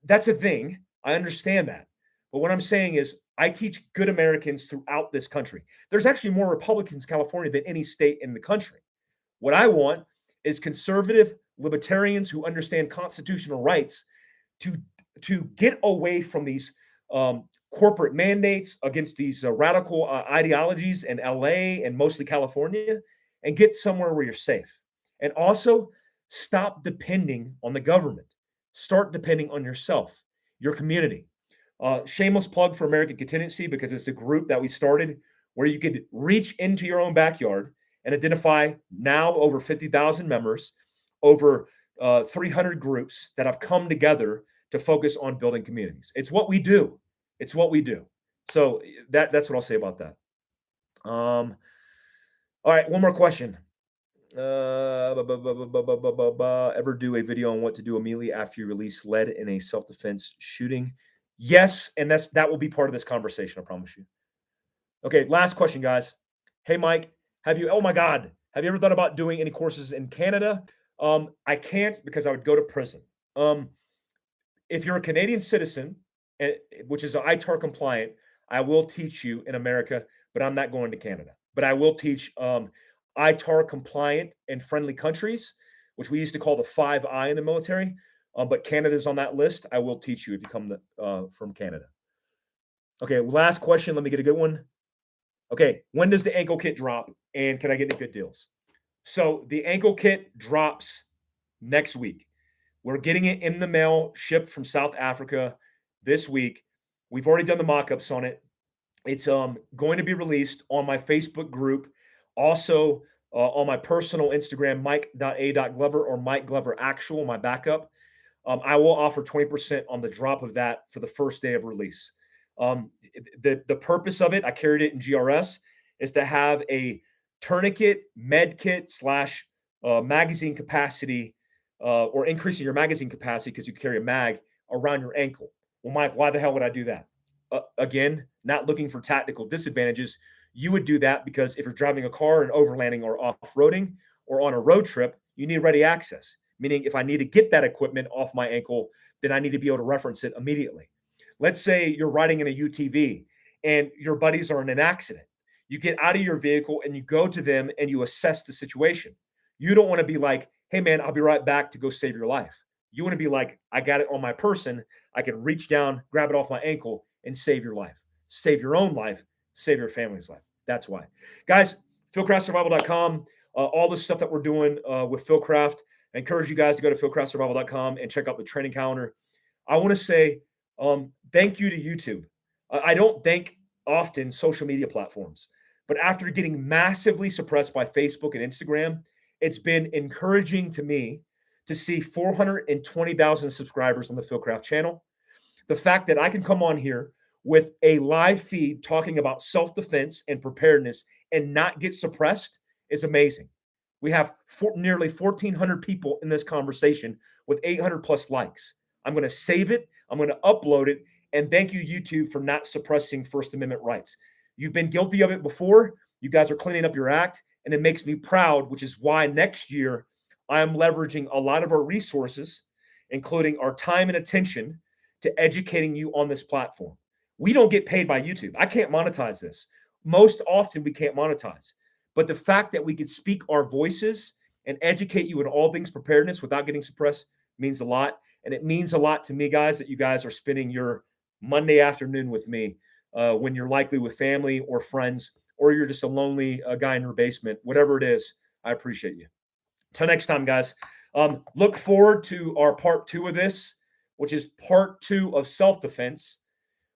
that's a thing. I understand that. But what I'm saying is I teach good Americans throughout this country. There's actually more Republicans in California than any state in the country. What I want is conservative libertarians who understand constitutional rights to get away from these corporate mandates against these radical ideologies in LA and mostly California, and get somewhere where you're safe. And also stop depending on the government. Start depending on yourself, your community. Shameless plug for American Contingency, because it's a group that we started where you could reach into your own backyard and identify now over 50,000 members, over 300 groups that have come together to focus on building communities. It's what we do. It's what we do. So that's what I'll say about that. All right, one more question. Ever do a video on what to do immediately after you release lead in a self-defense shooting? Yes, and that will be part of this conversation, I promise you. Okay, last question, guys. Hey, Mike, oh my God, have you ever thought about doing any courses in Canada? I can't because I would go to prison. If you're a Canadian citizen, which is ITAR compliant, I will teach you in America, but I'm not going to Canada. But I will teach ITAR compliant and friendly countries, which we used to call the 5I in the military. But Canada's on that list. I will teach you if you come from Canada. Okay, last question. Let me get a good one. Okay, when does the ankle kit drop? And can I get any good deals? So the ankle kit drops next week. We're getting it in the mail, shipped from South Africa this week. We've already done the mock-ups on it. It's going to be released on my Facebook group, also on my personal Instagram, mike.a.glover or Mike Glover Actual, my backup. I will offer 20% on the drop of that for the first day of release. The purpose of it, I carried it in GRS, is to have a tourniquet, med kit / magazine capacity, or increasing your magazine capacity because you carry a mag around your ankle. Well, Mike, why the hell would I do that? Again, not looking for tactical disadvantages. You would do that because if you're driving a car and overlanding or off-roading or on a road trip, you need ready access. Meaning if I need to get that equipment off my ankle, then I need to be able to reference it immediately. Let's say you're riding in a UTV and your buddies are in an accident. You get out of your vehicle and you go to them and you assess the situation. You don't want to be like, hey man, I'll be right back to go save your life. You want to be like, I got it on my person. I can reach down, grab it off my ankle and save your life. Save your own life, save your family's life. That's why. Guys, fieldcraftsurvival.com, all the stuff that we're doing with Fieldcraft. I encourage you guys to go to fieldcraftsurvival.com and check out the training calendar. I want to say thank you to YouTube. I don't thank often social media platforms, but after getting massively suppressed by Facebook and Instagram, it's been encouraging to me to see 420,000 subscribers on the Fieldcraft channel. The fact that I can come on here with a live feed talking about self-defense and preparedness and not get suppressed is amazing. We have nearly 1,400 people in this conversation with 800 plus likes. I'm going to save it. I'm going to upload it. And thank you, YouTube, for not suppressing First Amendment rights. You've been guilty of it before. You guys are cleaning up your act, and it makes me proud, which is why next year I am leveraging a lot of our resources, including our time and attention, to educating you on this platform. We don't get paid by YouTube. I can't monetize this. Most often we can't monetize. But the fact that we could speak our voices and educate you in all things preparedness without getting suppressed means a lot. And it means a lot to me, guys, that you guys are spending your Monday afternoon with me when you're likely with family or friends, or you're just a lonely guy in your basement. Whatever it is, I appreciate you. Till next time, guys. Look forward to our part 2 of this, which is part 2 of self-defense,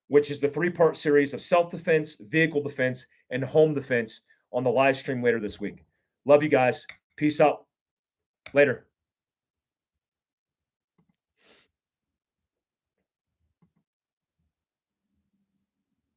which is the 3-part series of self-defense, vehicle defense, and home defense on the live stream later this week. Love you guys. Peace out. Later.